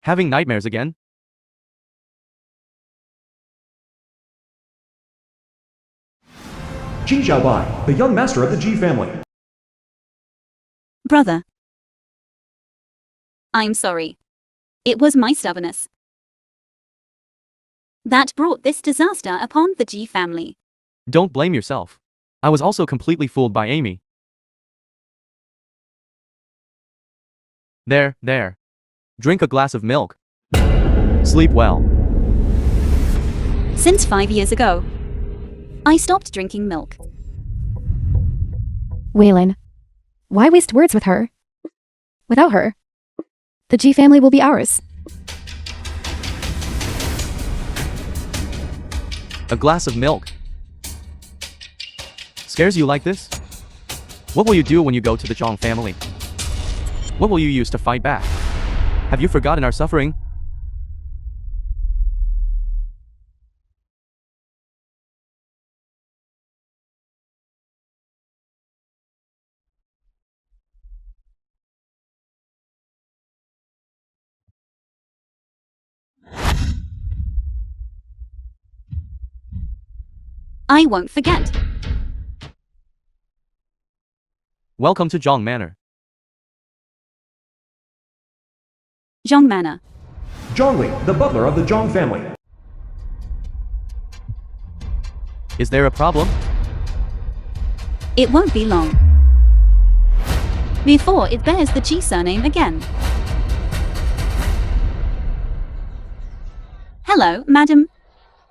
Having nightmares again? Ji Xiaobai, the young master of the Ji family. Brother. I'm sorry. It was my stubbornness that brought this disaster upon the Ji family. Don't blame yourself. I was also completely fooled by Amy. There. Drink a glass of milk. Sleep well. Since 5 years ago, I stopped drinking milk. Waylon, why waste words with her? Without her, the G family will be ours. A glass of milk. Scares you like this? What will you do when you go to the Zhang family? What will you use to fight back? Have you forgotten our suffering? I won't forget. Welcome to Zhang Manor. Zhang Manor. Zhongli, the butler of the Zhang family. Is there a problem? It won't be long before it bears the Ji surname again. Hello, madam.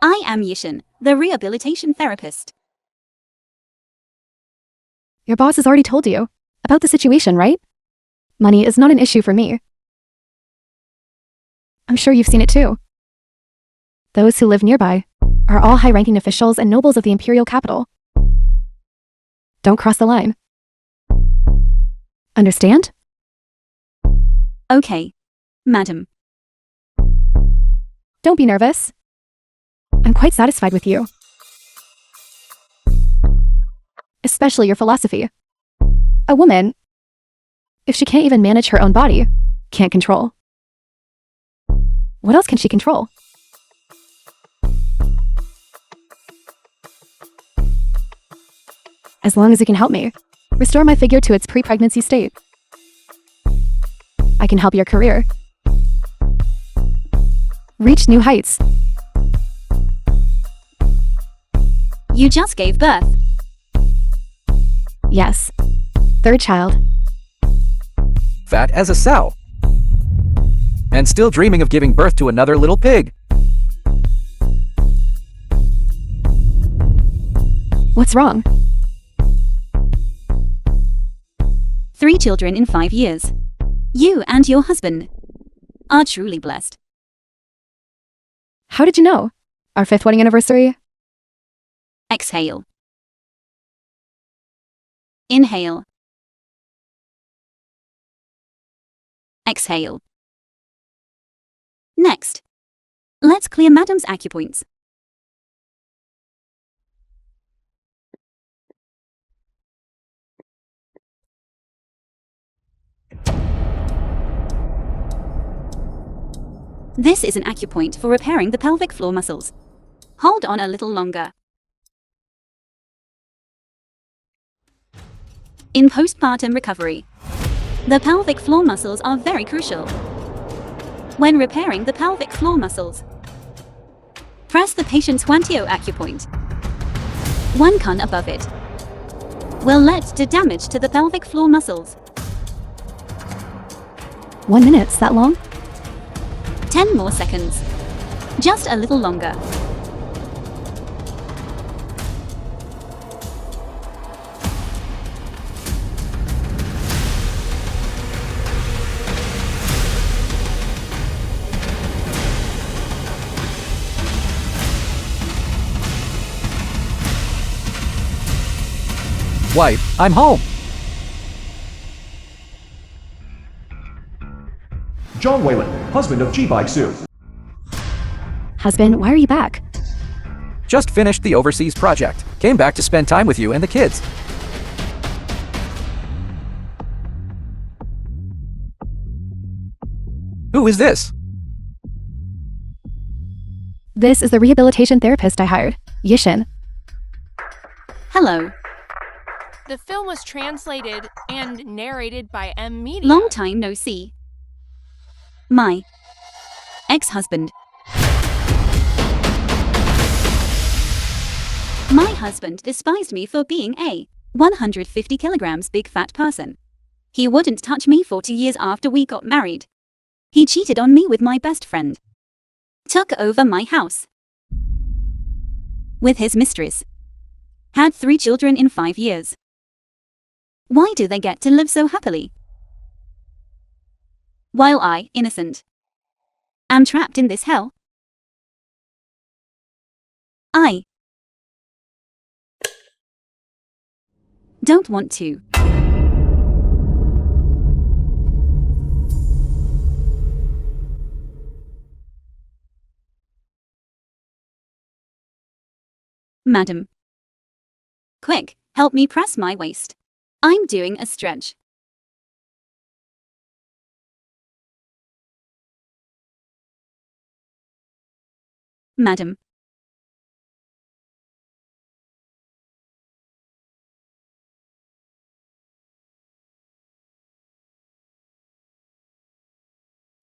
I am Yishin, the rehabilitation therapist. Your boss has already told you about the situation, right? Money is not an issue for me. I'm sure you've seen it too. Those who live nearby are all high-ranking officials and nobles of the imperial capital. Don't cross the line. Understand? Okay, madam. Don't be nervous. I'm quite satisfied with you. Especially your philosophy. A woman, if she can't even manage her own body, can't control. What else can she control? As long as you can help me restore my figure to its pre-pregnancy state, I can help your career reach new heights. You just gave birth. Yes. Third child. Fat as a sow. And still dreaming of giving birth to another little pig. What's wrong? 3 children in 5 years. You and your husband are truly blessed. How did you know? Our 5th wedding anniversary? Exhale. Inhale. Exhale. Next, let's clear madam's acupoints. This is an acupoint for repairing the pelvic floor muscles. Hold on a little longer. In postpartum recovery, the pelvic floor muscles are very crucial. When repairing the pelvic floor muscles, press the patient's Huantio acupoint. 1 kun above it will lead to damage to the pelvic floor muscles. 1 minute's that long? 10 more seconds. Just a little longer. Wife, I'm home. Zhang Weilin, husband of Ji Baisu. Husband, why are you back? Just finished the overseas project. Came back to spend time with you and the kids. Who is this? This is the rehabilitation therapist I hired, Yishin. Hello. The film was translated and narrated by M. Media. Long time no see. My ex-husband. My husband despised me for being a 150 kilograms big fat person. He wouldn't touch me for 2 years after we got married. He cheated on me with my best friend. Took over my house with his mistress. Had 3 children in 5 years. Why do they get to live so happily? While I, innocent, am trapped in this hell? I don't want to. Madam. Quick, help me press my waist. I'm doing a stretch. Madam.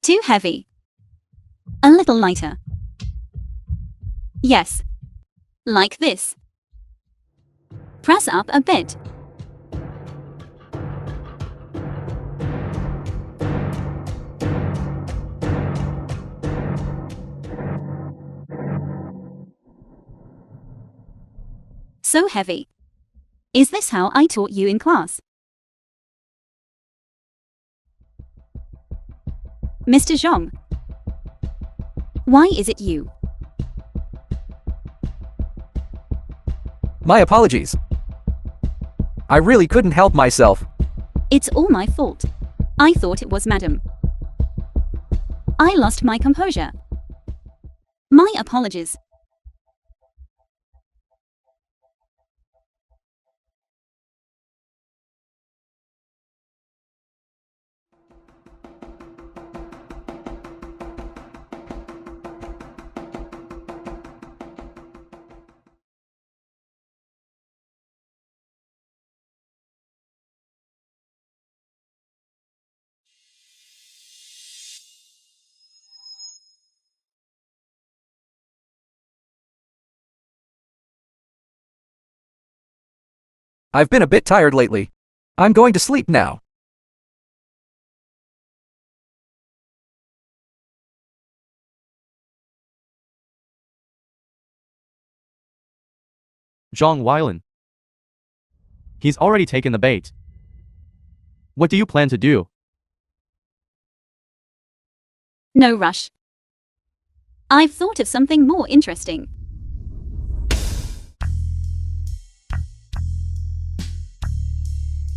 Too heavy. A little lighter. Yes. Like this. Press up a bit. So heavy. Is this how I taught you in class? Mr. Zhong. Why is it you? My apologies. I really couldn't help myself. It's all my fault. I thought it was Madam. I lost my composure. My apologies. I've been a bit tired lately. I'm going to sleep now. Zhang Weilan. He's already taken the bait. What do you plan to do? No rush. I've thought of something more interesting.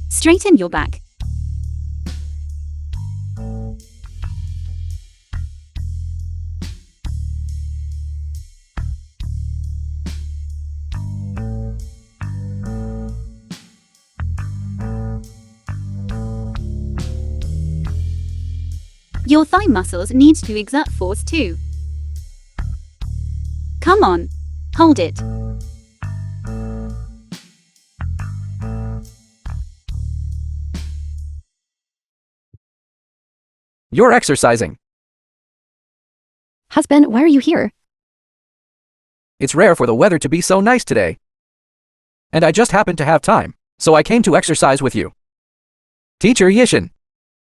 Straighten your back. Your thigh muscles need to exert force too. Come on, hold it. You're exercising. Husband, why are you here? It's rare for the weather to be so nice today. And I just happened to have time, so I came to exercise with you. Teacher Yishin,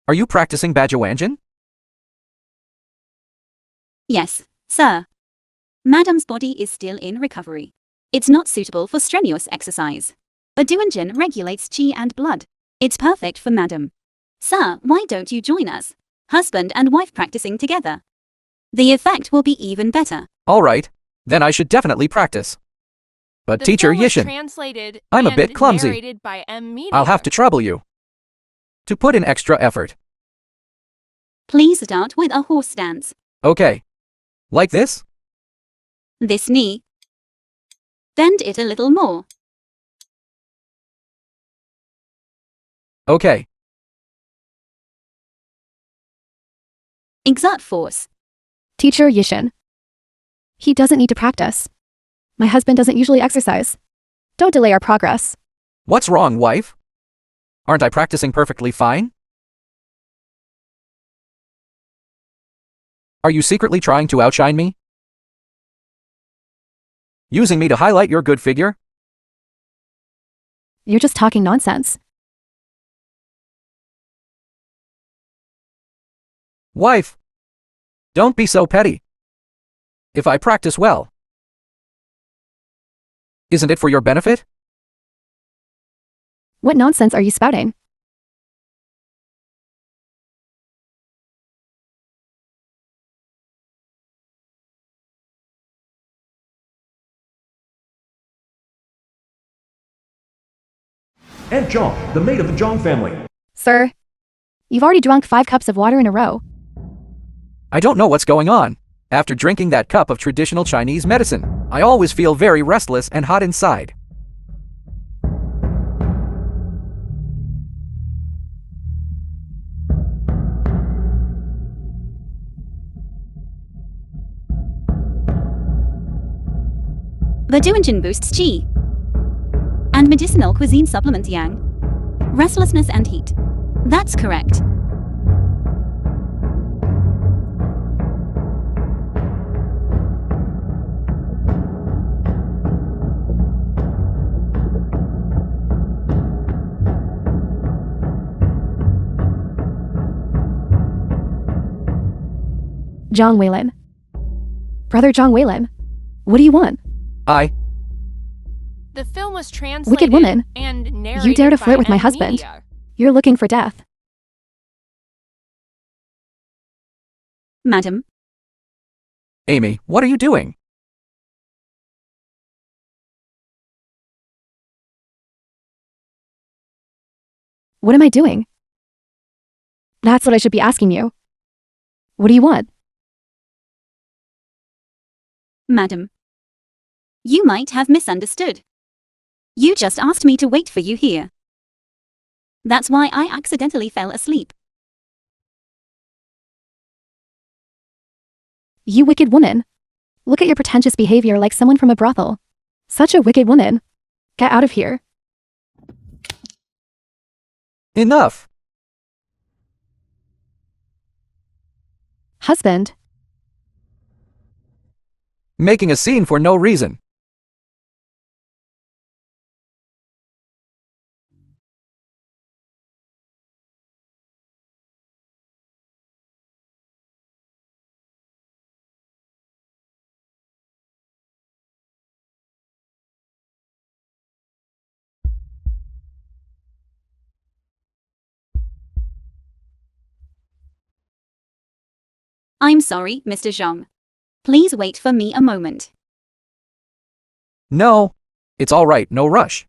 are you practicing Bajuanjin? Yes, sir. Madam's body is still in recovery. It's not suitable for strenuous exercise. Bajuanjin regulates qi and blood. It's perfect for Madam. Sir, why don't you join us? Husband and wife practicing together. The effect will be even better. All right, then I should definitely practice. But The Teacher film was Yishin, translated I'm a and bit clumsy. narrated by M. Media. I'll have to trouble you to put in extra effort. Please start with a horse stance. Okay. Like this? This knee. Bend it a little more. Okay. Exert force. Teacher Yishin. He doesn't need to practice. My husband doesn't usually exercise. Don't delay our progress. What's wrong, wife? Aren't I practicing perfectly fine? Are you secretly trying to outshine me? Using me to highlight your good figure? You're just talking nonsense. Wife, don't be so petty. If I practice well, isn't it for your benefit? What nonsense are you spouting? Aunt Jong, the maid of the Jong family. Sir, you've already drunk 5 cups of water in a row. I don't know what's going on. After drinking that cup of traditional Chinese medicine, I always feel very restless and hot inside. Beduinjin boosts qi. And medicinal cuisine supplements yang. Restlessness and heat. That's correct. Zhang Weilin. Brother Zhang Weilin, what do you want? The film was translated Wicked woman. and narrated You dare to by flirt with my M husband. Media. You're looking for death. Madam, Amy, what are you doing? What am I doing? That's what I should be asking you. What do you want? madam. You might have misunderstood. You just asked me to wait for you here. That's why I accidentally fell asleep. You wicked woman. Look at your pretentious behavior like someone from a brothel. Such a wicked woman. Get out of here. Enough! Husband, Making a scene for no reason. I'm sorry, Mr. Zhang. Please wait for me a moment. No. It's all right, no rush.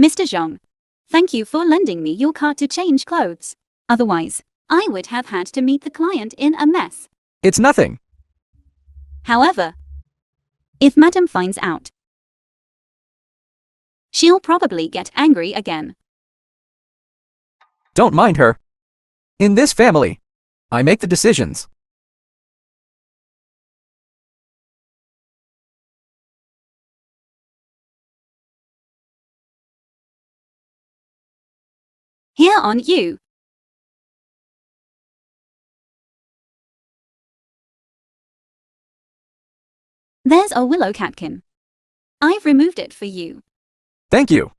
Mr. Zhang, thank you for lending me your car to change clothes. Otherwise, I would have had to meet the client in a mess. It's nothing. However, if Madam finds out, she'll probably get angry again. Don't mind her. In this family, I make the decisions. Here on you. There's a willow catkin. I've removed it for you. Thank you.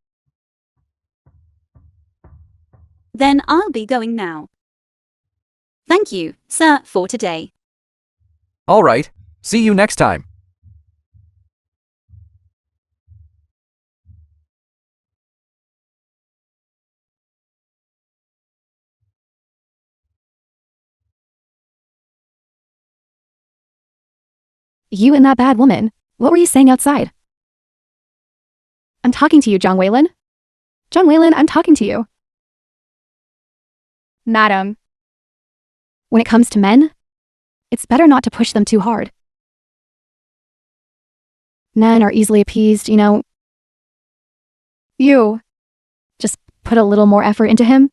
Then I'll be going now. Thank you, sir, for today. All right. See you next time. you and that bad woman, what were you saying outside? I'm talking to you, Zhang Weilin. Zhang Weilin, I'm talking to you. Madam. When it comes to men, it's better not to push them too hard. Men are easily appeased, you know. You just put a little more effort into him.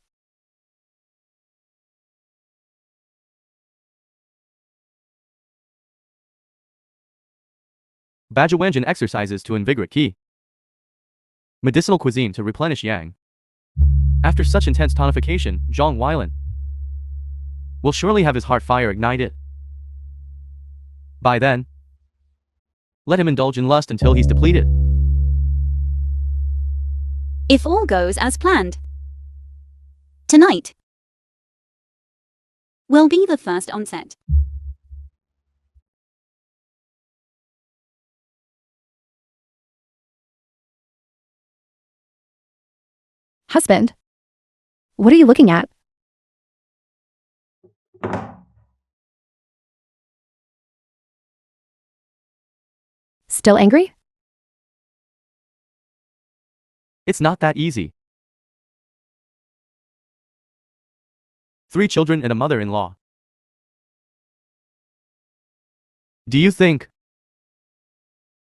Bajuwanjan exercises to invigorate Qi. Medicinal cuisine to replenish Yang. After such intense tonification, Zhang Weilan will surely have his heart fire ignited. By then, let him indulge in lust until he's depleted. If all goes as planned, tonight will be the first onset. Husband, what are you looking at? Still angry? It's not that easy. 3 children and a mother-in-law. Do you think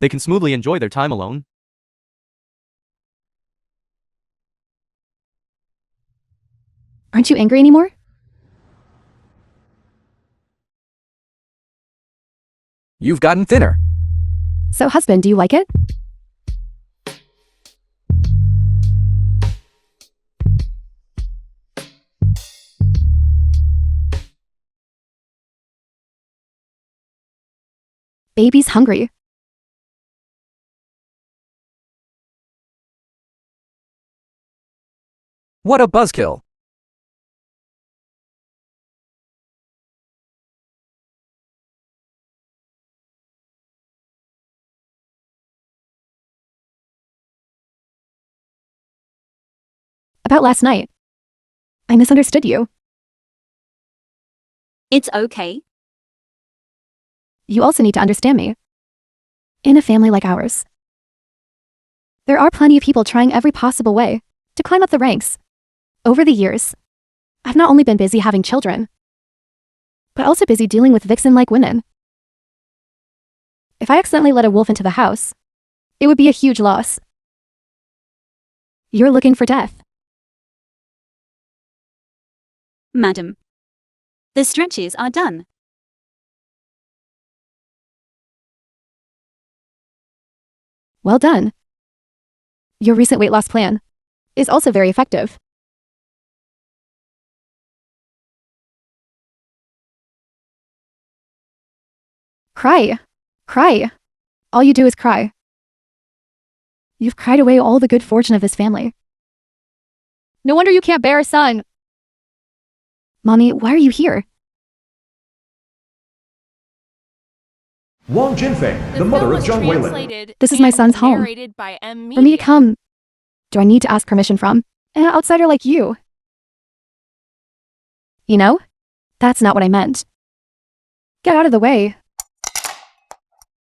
they can smoothly enjoy their time alone? Aren't you angry anymore? You've gotten thinner. So, husband, do you like it? Baby's hungry. What a buzzkill. About last night. I misunderstood you. It's okay. You also need to understand me. In a family like ours, there are plenty of people trying every possible way to climb up the ranks. Over the years, I've not only been busy having children, but also busy dealing with vixen-like women. If I accidentally let a wolf into the house, it would be a huge loss. You're looking for death. Madam, the stretches are done. Well done. Your recent weight loss plan is also very effective. Cry. Cry. All you do is cry. You've cried away all the good fortune of this family. No wonder you can't bear a son. Mommy, why are you here? Wang Jinfei, the film mother of was Zhang Weilan. translated This is my and son's home. narrated by M. For me to Media. come, do I need to ask permission from an outsider like you? You know, that's not what I meant. Get out of the way.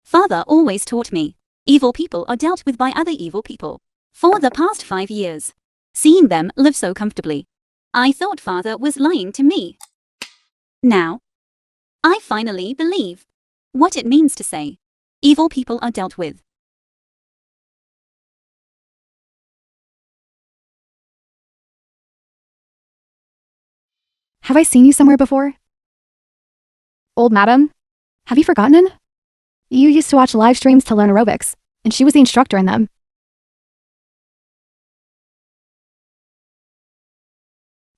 Father always taught me, evil people are dealt with by other evil people. For the past 5 years, seeing them live so comfortably, I thought Father was lying to me. Now, I finally believe what it means to say, evil people are dealt with. Have I seen you somewhere before? Old madam? Have you forgotten? You used to watch live streams to learn aerobics, and she was the instructor in them.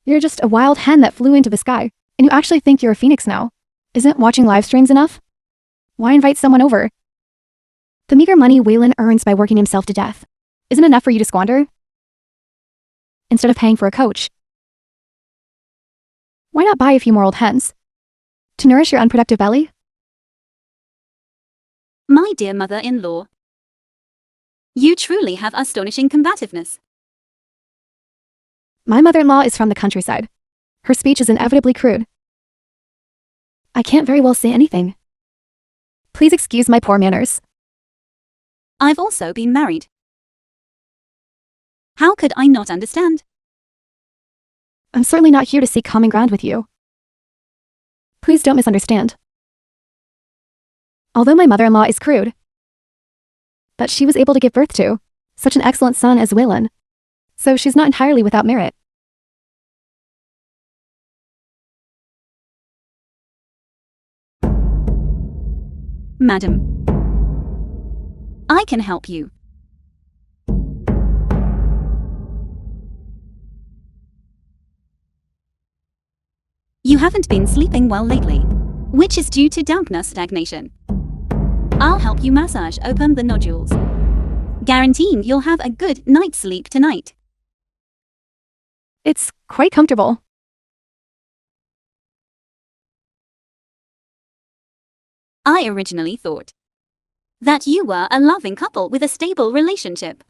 You're just a wild hen that flew into the sky, and you actually think you're a phoenix now. Isn't watching live streams enough? Why invite someone over? The meager money Weilan earns by working himself to death isn't enough for you to squander? Instead of paying for a coach, why not buy a few more old hens to nourish your unproductive belly? My dear mother-in-law, you truly have astonishing combativeness. My mother-in-law is from the countryside. Her speech is inevitably crude. I can't very well say anything. Please excuse my poor manners. I've also been married. How could I not understand? I'm certainly not here to seek common ground with you. Please don't misunderstand. Although my mother-in-law is crude, but she was able to give birth to such an excellent son as Waylon. So she's not entirely without merit. Madam, I can help you. You haven't been sleeping well lately, which is due to dampness stagnation. I'll help you massage open the nodules, guaranteeing you'll have a good night's sleep tonight. It's quite comfortable. I originally thought that you were a loving couple with a stable relationship.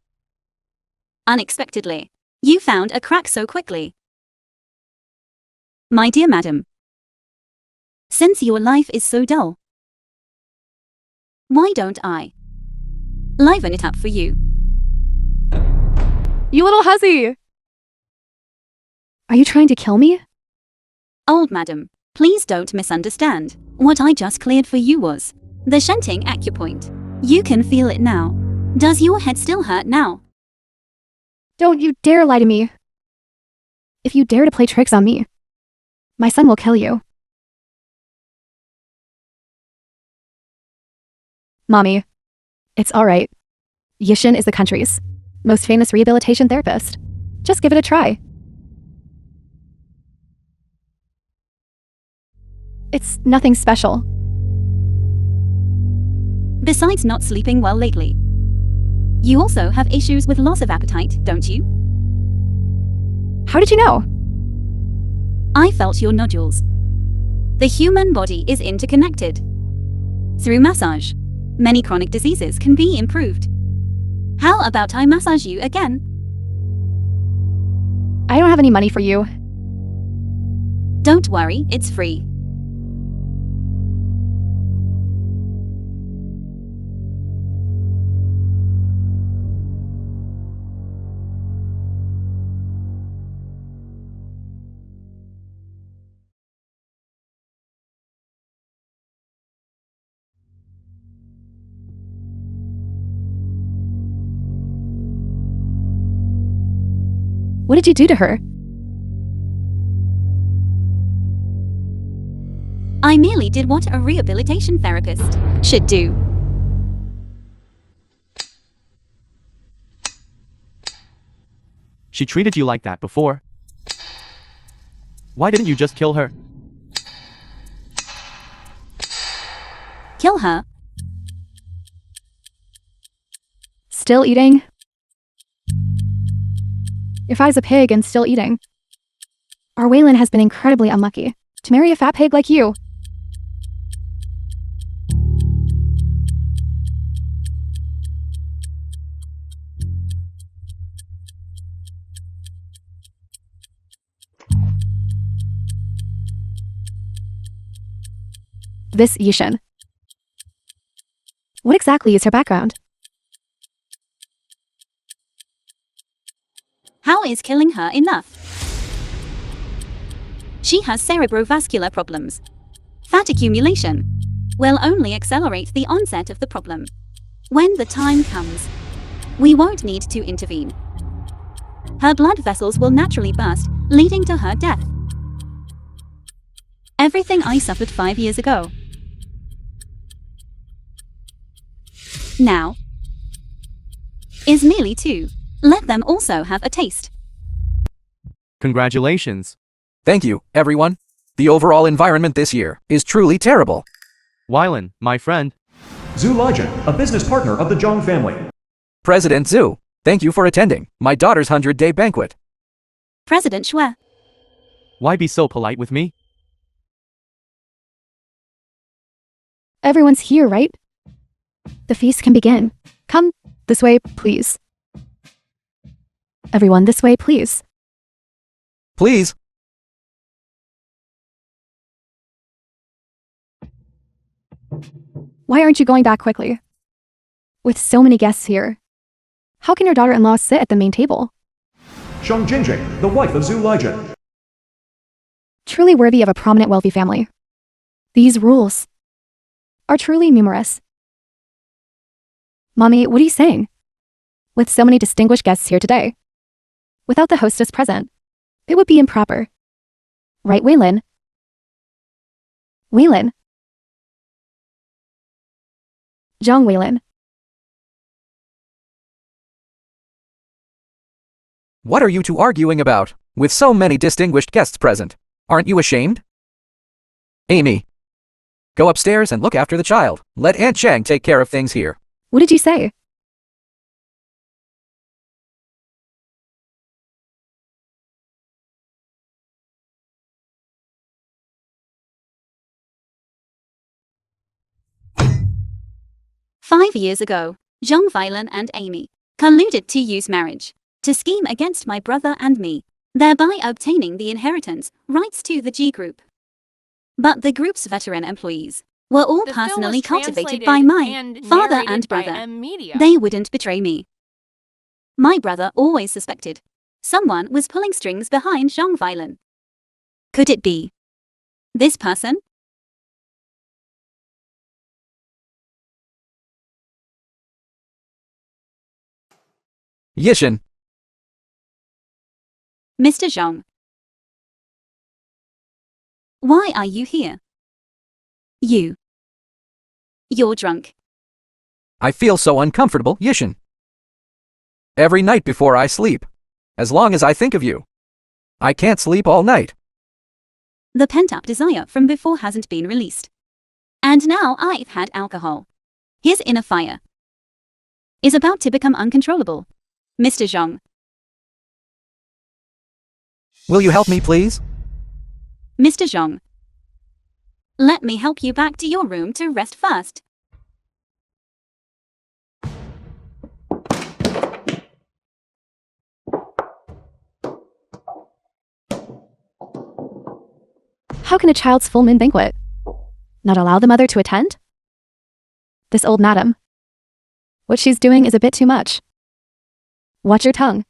Unexpectedly, you found a crack so quickly. My dear madam, since your life is so dull, why don't I liven it up for you? You little hussy! Are you trying to kill me? Old madam, please don't misunderstand. What I just cleared for you was the shunting acupoint. You can feel it now. Does your head still hurt now? Don't you dare lie to me. If you dare to play tricks on me, my son will kill you. Mommy, it's alright. Yishin is the country's most famous rehabilitation therapist. Just give it a try. It's nothing special. Besides not sleeping well lately, you also have issues with loss of appetite, don't you? How did you know? I felt your nodules. The human body is interconnected. Through massage, many chronic diseases can be improved. How about I massage you again? I don't have any money for you. Don't worry, it's free. What did you do to her? I merely did what a rehabilitation therapist should do. She treated you like that before. Why didn't you just kill her? Kill her? Still eating? Your father's a pig and still eating. Our Waylon has been incredibly unlucky to marry a fat pig like you. This Yishin. What exactly is her background? How is killing her enough? She has cerebrovascular problems. Fat accumulation will only accelerate the onset of the problem. When the time comes, we won't need to intervene. Her blood vessels will naturally burst, leading to her death. Everything I suffered 5 years ago now is merely to let them also have a taste. Congratulations. Thank you, everyone. The overall environment this year is truly terrible. Wylan, my friend. Zhu Lijian, a business partner of the Zhang family. President Zhu, thank you for attending my daughter's 100-day banquet. President Xue, Why be so polite with me? Everyone's here, right? The feast can begin. Come this way, please. Everyone this way, please. Please. Why aren't you going back quickly? With so many guests here, how can your daughter-in-law sit at the main table? Shang Jingjing, the wife of Zhu Lijian. Truly worthy of a prominent wealthy family. These rules are truly numerous. Mommy, what are you saying? With so many distinguished guests here today, without the hostess present, it would be improper. Right, Waylon? Waylon? Zhang Waylon. What are you two arguing about, with so many distinguished guests present? Aren't you ashamed? Amy, go upstairs and look after the child. Let Aunt Chang take care of things here. What did you say? "5 years ago, Zhang Weilan and Amy colluded to use marriage to scheme against my brother and me, thereby obtaining the inheritance rights to the G Group. But the group's veteran employees were all The film personally was cultivated translated by my and father narrated and by brother. Media. They wouldn't betray me. My brother always suspected someone was pulling strings behind Zhang Weilan. Could it be this person? Yishin, Mr. Zhang. Why are you here? You're drunk. I feel so uncomfortable, Yishin. Every night before I sleep, as long as I think of you, I can't sleep all night. The pent-up desire from before hasn't been released. And now I've had alcohol. His inner fire is about to become uncontrollable. Mr. Zhang. Will you help me, please? Mr. Zhang. Let me help you back to your room to rest first. How can a child's full moon banquet not allow the mother to attend? This old madam. What she's doing is a bit too much. Watch your tongue.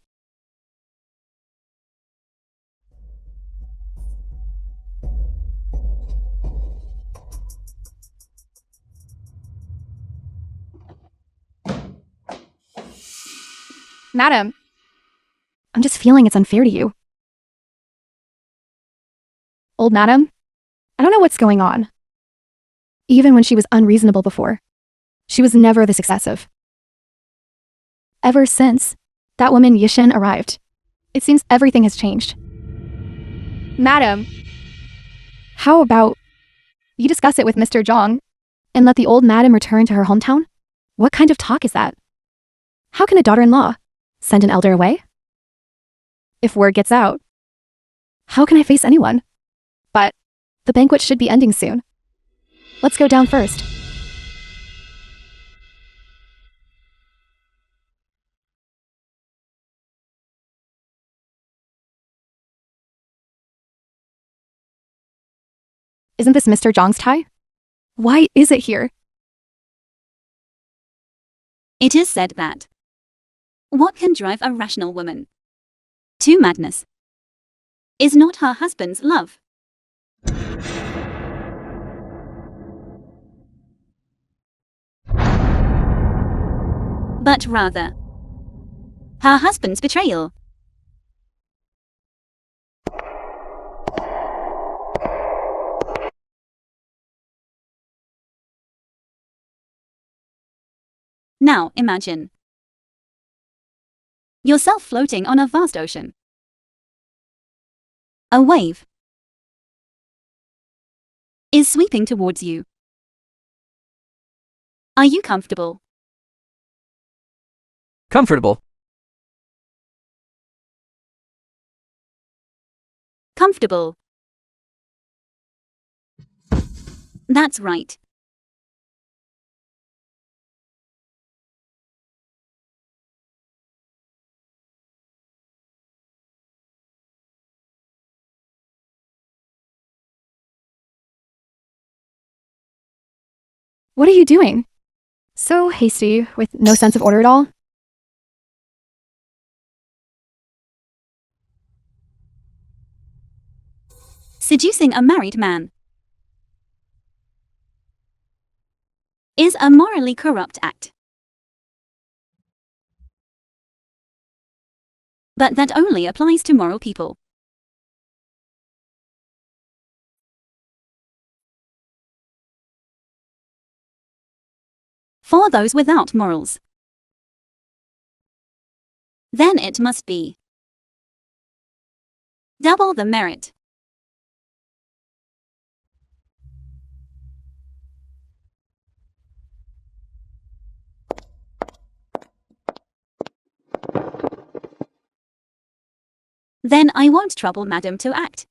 Madam, I'm just feeling it's unfair to you. Old madam, I don't know what's going on. Even when she was unreasonable before, she was never this excessive. Ever since that woman Yishin arrived, it seems everything has changed. Madam, how about you discuss it with Mr. Zhang and let the old madam return to her hometown? What kind of talk is that? How can a daughter-in-law send an elder away? If word gets out, how can I face anyone? But the banquet should be ending soon. Let's go down first. Isn't this Mr. Zhang's tie? Why is it here? It is said that what can drive a rational woman to madness is not her husband's love, but rather her husband's betrayal. Now imagine yourself floating on a vast ocean. A wave is sweeping towards you. Are you comfortable? Comfortable. Comfortable. That's right. What are you doing? So hasty, with no sense of order at all? Seducing a married man is a morally corrupt act. But that only applies to moral people. For those without morals, then it must be double the merit. Then I won't trouble Madam to act.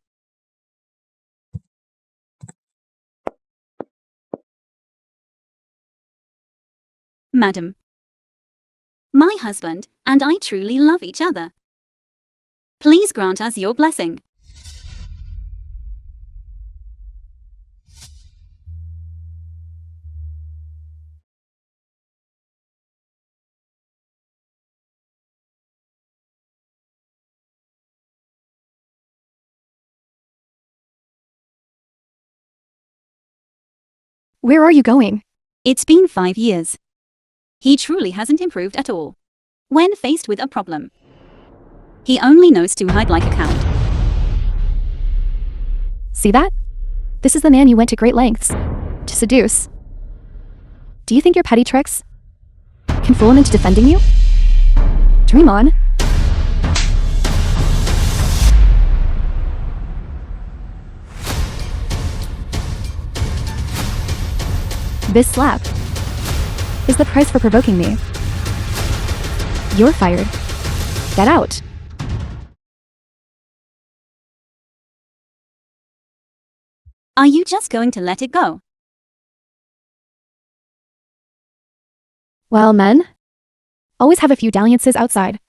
Madam, my husband and I truly love each other. Please grant us your blessing. Where are you going? It's been 5 years. He truly hasn't improved at all. When faced with a problem, he only knows to hide like a cat. See that? This is the man you went to great lengths to seduce. Do you think your petty tricks can fool him into defending you? Dream on. This slap is the price for provoking me. You're fired. Get out. Are you just going to let it go? Well, men always have a few dalliances outside.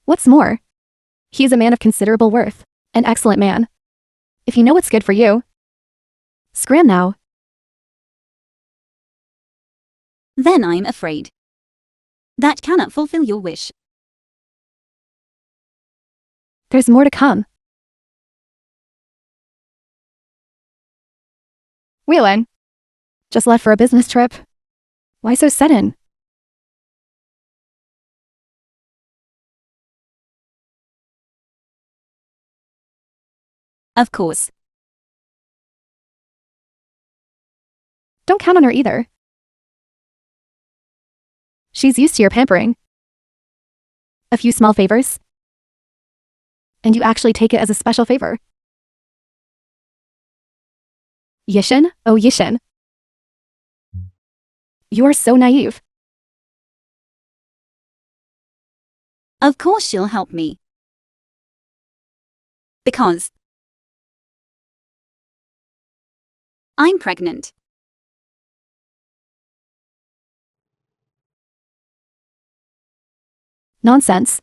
What's more, he is a man of considerable worth, an excellent man. If you know what's good for you, scram now. Then I'm afraid that cannot fulfill your wish. There's more to come. Wheelin'. Just left for a business trip. Why so sudden? Of course. Don't count on her either. She's used to your pampering. A few small favors. And you actually take it as a special favor. Yishin? Oh, Yishin. You are so naive. Of course she'll help me. Because I'm pregnant. Nonsense.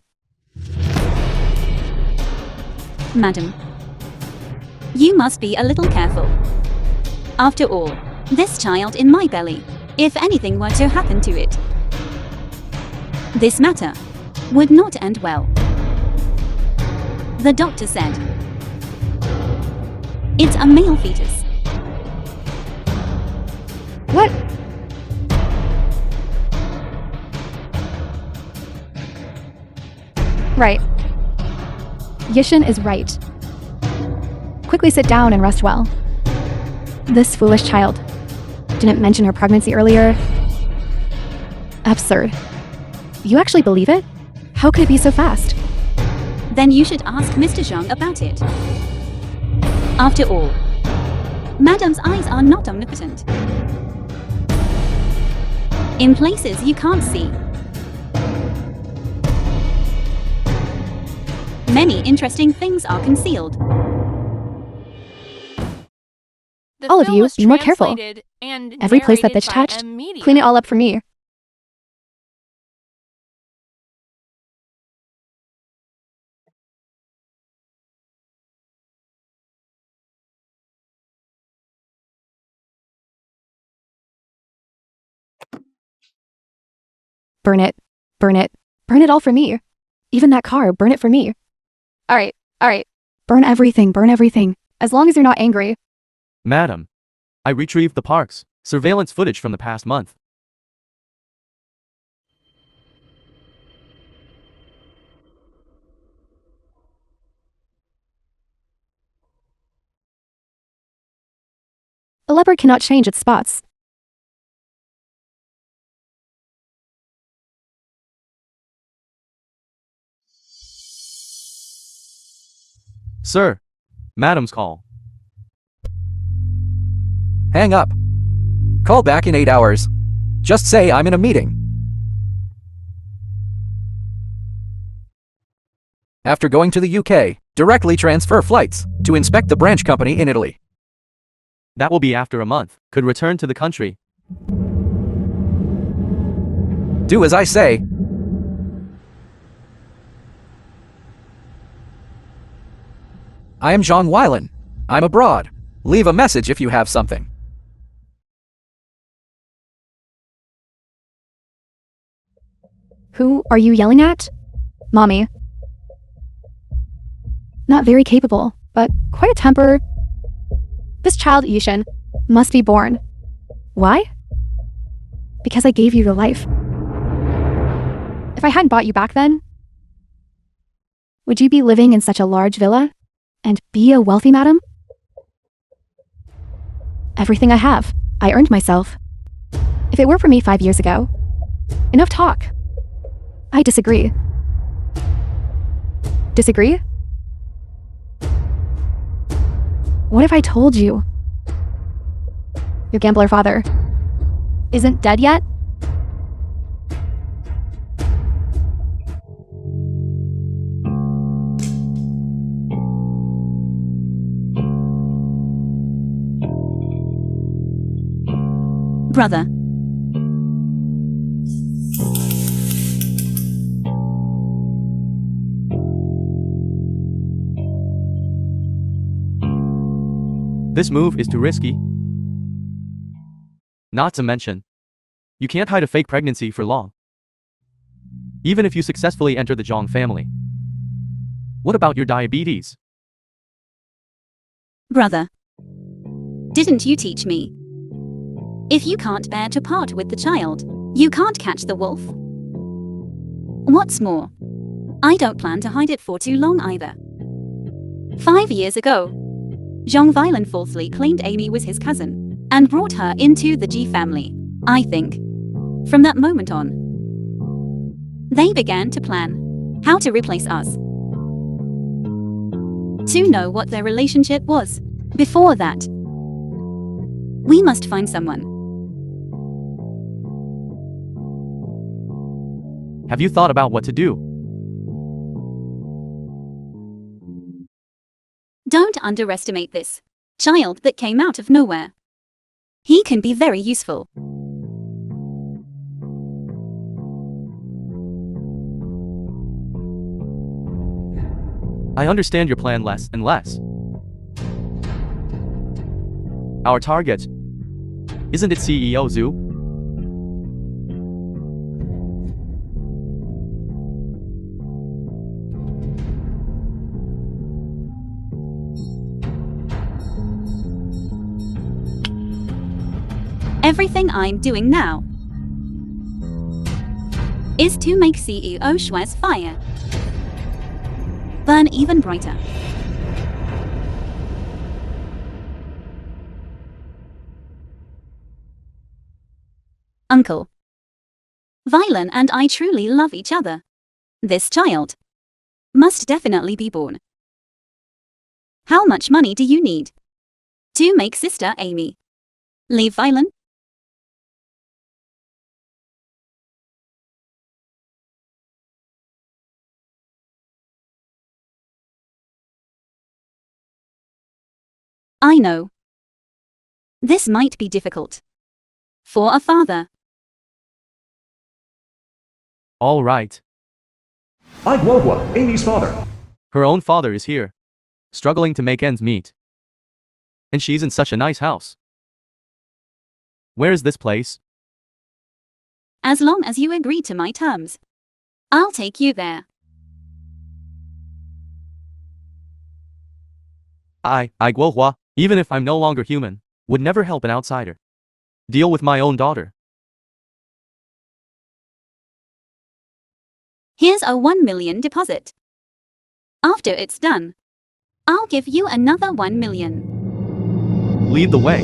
Madam, you must be a little careful. After all, this child in my belly, if anything were to happen to it, this matter would not end well. The doctor said, it's a male fetus. What? Right. Yishin is right. Quickly sit down and rest well. This foolish child didn't mention her pregnancy earlier. Absurd. You actually believe it? How could it be so fast? Then you should ask Mr. Zhang about it. After all, Madam's eyes are not omnipotent. In places you can't see, many interesting things are concealed. The All of film you, was be more careful. translated and Every place that narrated bitch by touched, a media. clean it all up for me. Burn it. Burn it. Burn it all for me. Even that car, burn it for me. Alright. Burn everything. As long as you're not angry. Madam, I retrieved the park's surveillance footage from the past month. A leopard cannot change its spots. Sir, madam's call. Hang up. Call back in 8 hours. Just say I'm in a meeting. After going to the UK, directly transfer flights to inspect the branch company in Italy. That will be after a month. Could return to the country. Do as I say. I am Zhang Weilan. I'm abroad. Leave a message if you have something. Who are you yelling at? Mommy. Not very capable, but quite a temper. This child, Yishin, must be born. Why? Because I gave you your life. If I hadn't bought you back then, would you be living in such a large villa and be a wealthy madam? Everything I have, I earned myself. If it were for me 5 years ago, enough talk. I disagree. Disagree? What if I told you your gambler father isn't dead yet? Brother. This move is too risky. Not to mention, you can't hide a fake pregnancy for long. Even if you successfully enter the Zhang family. What about your diabetes? Brother. Didn't you teach me? If you can't bear to part with the child, you can't catch the wolf. What's more, I don't plan to hide it for too long either. 5 years ago, Zhang Weilan falsely claimed Amy was his cousin and brought her into the G family. I think, from that moment on, they began to plan how to replace us. To know what their relationship was before that, we must find someone. Have you thought about what to do? Don't underestimate this child that came out of nowhere. He can be very useful. I understand your plan less and less. Our target, isn't it CEO Zhu? Everything I'm doing now is to make CEO Shue's fire burn even brighter. Uncle Weilan and I truly love each other. This child must definitely be born. How much money do you need to make Sister Amy leave Weilan? I know. This might be difficult for a father. All right. Guohua, Amy's father. Her own father is here, struggling to make ends meet. And she's in such a nice house. Where is this place? As long as you agree to my terms, I'll take you there. I Guohua, even if I'm no longer human, would never help an outsider. Deal with my own daughter. Here's a 1 million deposit. After it's done, I'll give you another 1 million. Lead the way.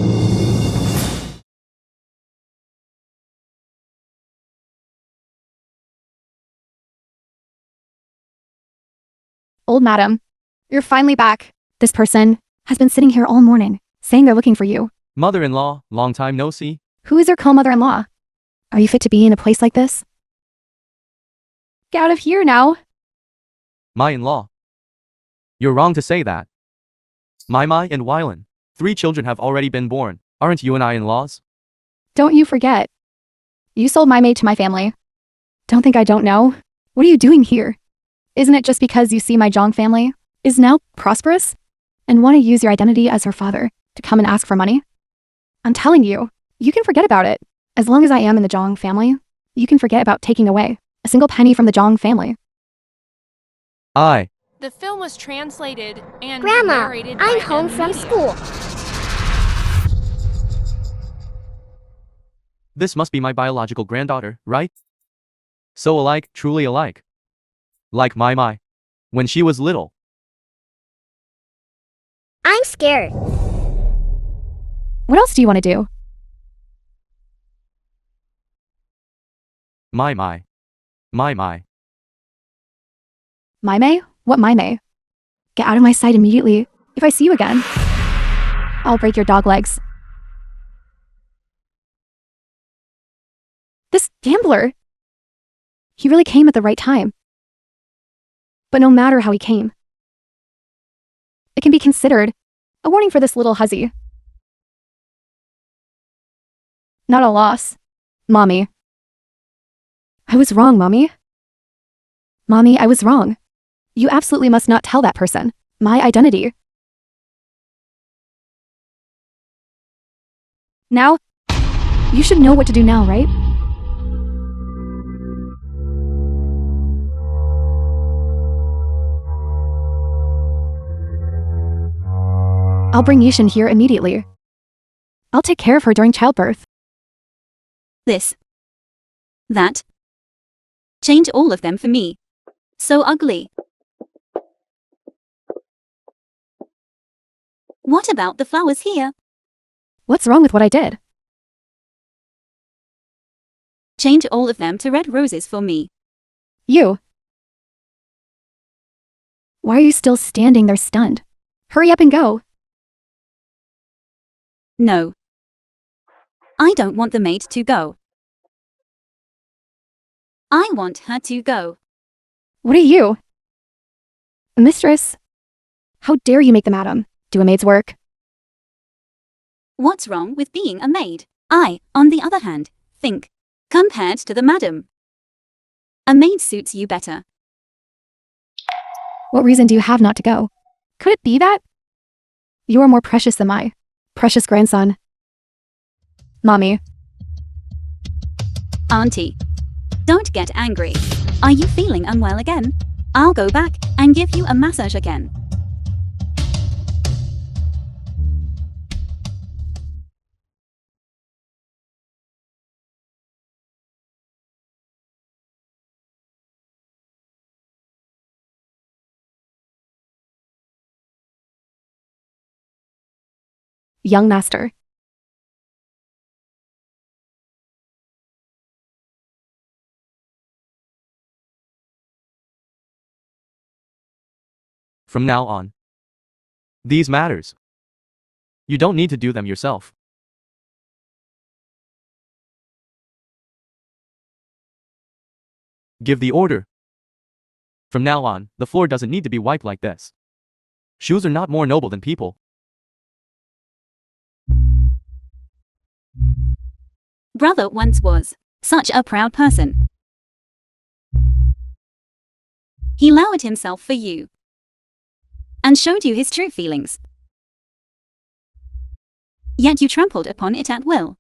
old madam. You're finally back. This person has been sitting here all morning, saying they're looking for you. Mother-in-law, long time no see. Who is your co-mother-in-law? Are you fit to be in a place like this? Get out of here now. My in-law. You're wrong to say that. My and Wylan. 3 children have already been born. Aren't you and I in-laws? Don't you forget. You sold my maid to my family. Don't think I don't know. What are you doing here? Isn't it just because you see my Zhang family is now prosperous and want to use your identity as her father to come and ask for money? I'm telling you, you can forget about it. As long as I am in the Zhang family, you can forget about taking away a single penny from the Zhang family. The film was translated and Grandma, narrated by I'm home from media. school. This must be my biological granddaughter, right? So alike, truly alike. Like my. When she was little. I'm scared. What else do you want to do? My. May? What May? Get out of my sight immediately. If I see you again, I'll break your dog legs. This gambler. He really came at the right time. But no matter how he came, it can be considered a warning for this little hussy. Not a loss. Mommy. I was wrong, Mommy. Mommy, I was wrong. You absolutely must not tell that person my identity. Now, you should know what to do now, right? I'll bring Yishin here immediately. I'll take care of her during childbirth. This. That. Change all of them for me. So ugly. What about the flowers here? What's wrong with what I did? Change all of them to red roses for me. You. Why are you still standing there stunned? Hurry up and go. No. I don't want the maid to go. I want her to go. What are you? A mistress? How dare you make the madam do a maid's work? What's wrong with being a maid? I, on the other hand, think, compared to the madam, a maid suits you better. What reason do you have not to go? Could it be that? You are more precious than my precious grandson. Mommy. Auntie, don't get angry. Are you feeling unwell again? I'll go back and give you a massage again. Young master. From now on, these matters. You don't need to do them yourself. Give the order. From now on, the floor doesn't need to be wiped like this. Shoes are not more noble than people. Brother once was such a proud person. He lowered himself for you and showed you his true feelings. Yet you trampled upon it at will.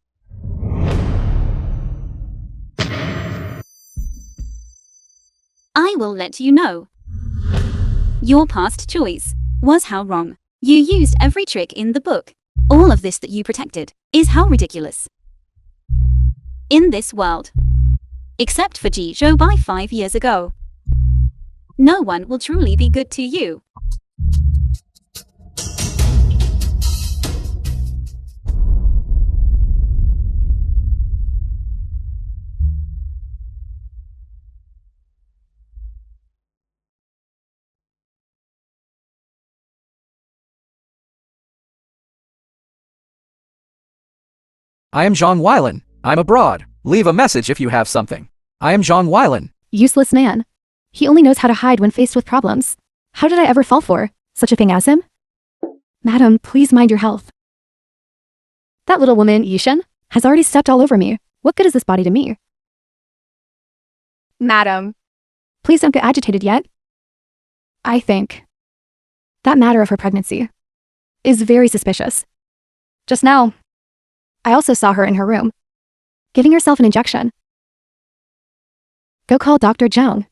I will let you know. Your past choice was how wrong. You used every trick in the book. All of this that you protected is how ridiculous. In this world, except for Jijo by 5 years ago, no one will truly be good to you. I am John Weiland. I'm abroad. Leave a message if you have something. I am John Weiland. Useless man. He only knows how to hide when faced with problems. How did I ever fall for such a thing as him? Madam, please mind your health. That little woman, Yishan, has already stepped all over me. What good is this body to me? Madam, please don't get agitated yet. I think that matter of her pregnancy is very suspicious. Just now, I also saw her in her room, giving herself an injection. Go call Dr. Zhang.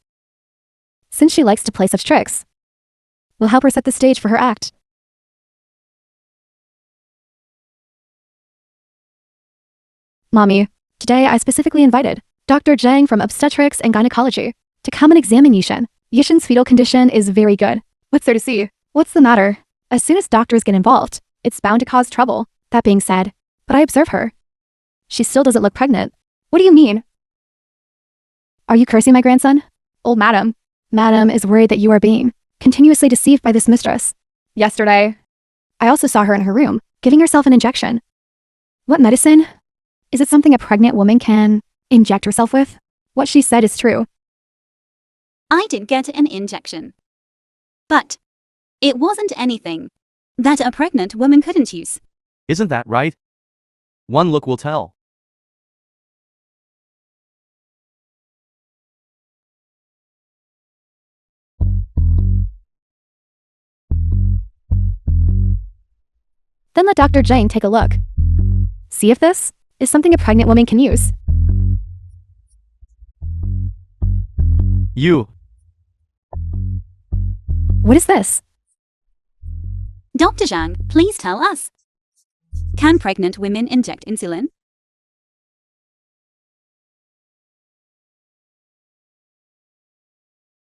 Since she likes to play such tricks, we'll help her set the stage for her act. Mommy, today I specifically invited Dr. Zhang from Obstetrics and Gynecology to come and examine Yishan. Yishan's fetal condition is very good. What's there to see? What's the matter? As soon as doctors get involved, it's bound to cause trouble. That being said, but I observe her. She still doesn't look pregnant. What do you mean? Are you cursing my grandson? Old madam. Madam is worried that you are being continuously deceived by this mistress. Yesterday, I also saw her in her room, giving herself an injection. What medicine? Is it something a pregnant woman can inject herself with? What she said is true. I did get an injection. But it wasn't anything that a pregnant woman couldn't use. Isn't that right? One look will tell. Then let Dr. Zhang take a look. See if this is something a pregnant woman can use. You. What is this? Dr. Zhang, please tell us. Can pregnant women inject insulin?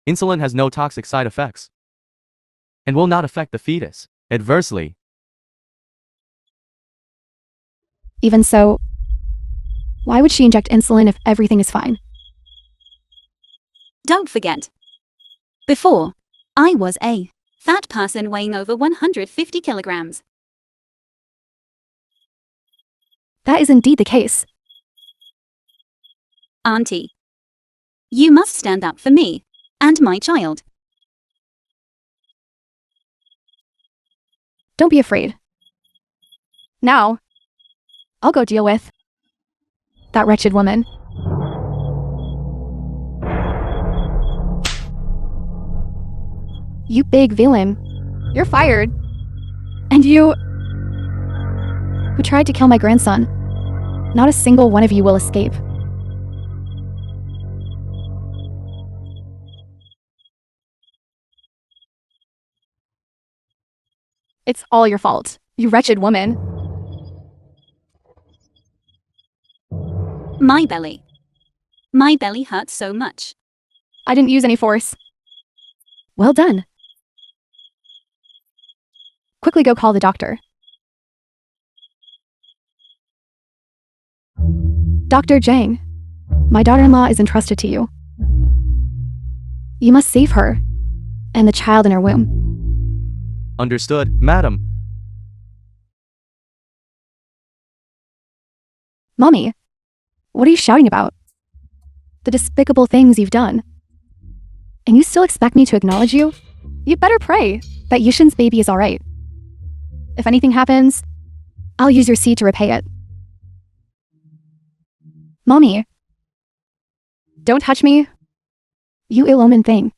Insulin has no toxic side effects and will not affect the fetus adversely. Even so, why would she inject insulin if everything is fine? Don't forget. Before, I was a fat person weighing over 150 kilograms. That is indeed the case. Auntie, you must stand up for me and my child. Don't be afraid. Now, I'll go deal with that wretched woman. You big villain. You're fired. And you, who tried to kill my grandson, not a single one of you will escape. It's all your fault, you wretched woman. My belly. My belly hurts so much. I didn't use any force. Well done. Quickly go call the doctor. Dr. Zhang, my daughter-in-law is entrusted to you. You must save her and the child in her womb. Understood, madam. Mommy, what are you shouting about? The despicable things you've done. And you still expect me to acknowledge you? You better pray that Yishan's baby is alright. If anything happens, I'll use your seed to repay it. Mommy, don't touch me, you ill-omened thing.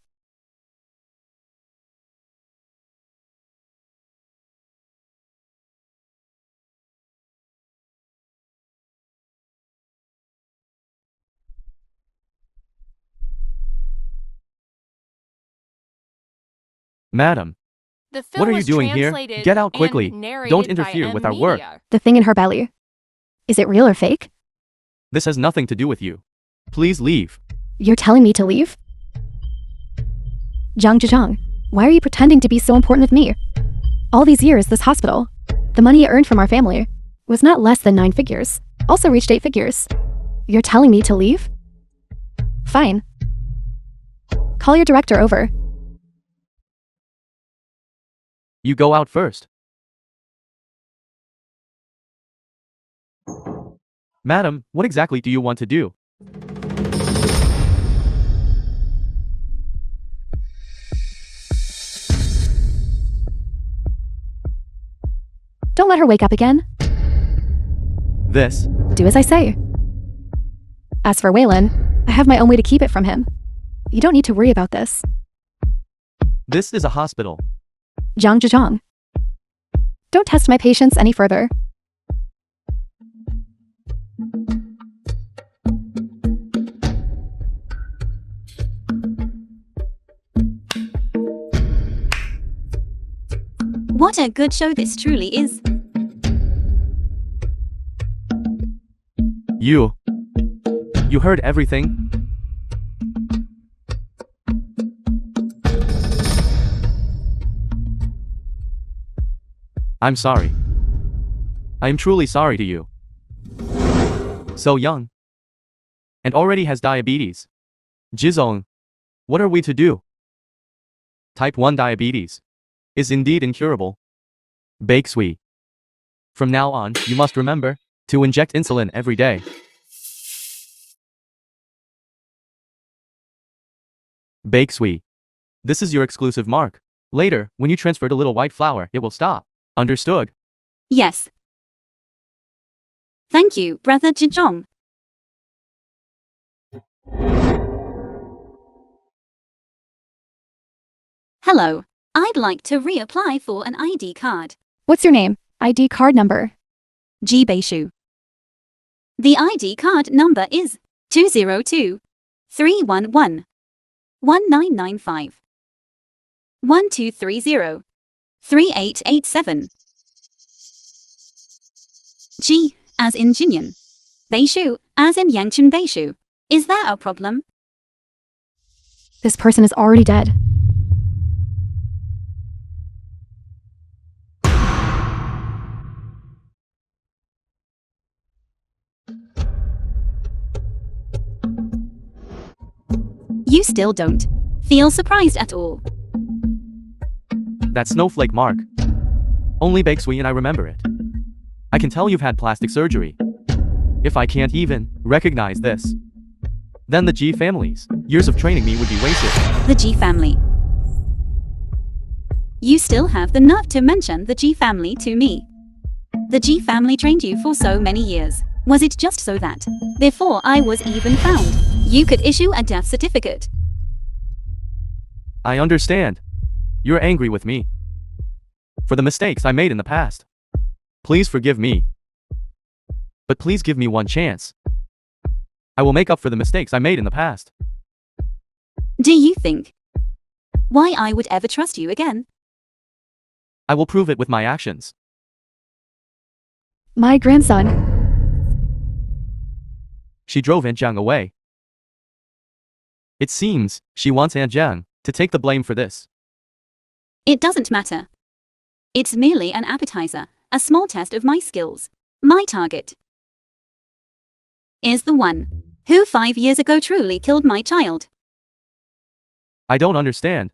Madam, The film what are you was doing here? translated Get out and quickly. narrated Don't by interfere with our M work. Media. The thing in her belly. Is it real or fake? This has nothing to do with you. Please leave. You're telling me to leave? Zhang, why are you pretending to be so important with me? All these years, this hospital, the money I earned from our family, was not less than 9 figures. Also reached 8 figures. You're telling me to leave? Fine. Call your director over. You go out first. Madam, what exactly do you want to do? Don't let her wake up again. This. Do as I say. As for Waylon, I have my own way to keep it from him. You don't need to worry about this. This is a hospital. Zhang. Don't test my patience any further. What a good show this truly is. You heard everything? I'm sorry. I am truly sorry to you. So young. And already has diabetes. Jizong. What are we to do? Type 1 diabetes is indeed incurable. Bake sweet. From now on, you must remember to inject insulin every day. Bake sweet. This is your exclusive mark. Later, when you transfer to little white flour, it will stop. Understood? Yes. Thank you, Brother Zhang. Hello. I'd like to reapply for an ID card. What's your name? ID card number. Ji Beishu. The ID card number is 202 311 1995 1230 3887. Ji, as in Jinyan. Beishu, as in Yangchun Beishu. Is that a problem? This person is already dead. You still don't feel surprised at all. That snowflake mark. Only Bake Sweet and I remember it. I can tell you've had plastic surgery. If I can't even recognize this, then the G family's years of training me would be wasted. The G family. You still have the nerve to mention the G family to me. The G family trained you for so many years. Was it just so that, before I was even found, you could issue a death certificate? I understand. You're angry with me for the mistakes I made in the past. Please forgive me. But please give me one chance. I will make up for the mistakes I made in the past. Do you think why I would ever trust you again? I will prove it with my actions. My grandson. She drove Aunt Jiang away. It seems she wants Aunt Jiang to take the blame for this. It doesn't matter. It's merely an appetizer, a small test of my skills. My target is the one who 5 years ago truly killed my child. I don't understand.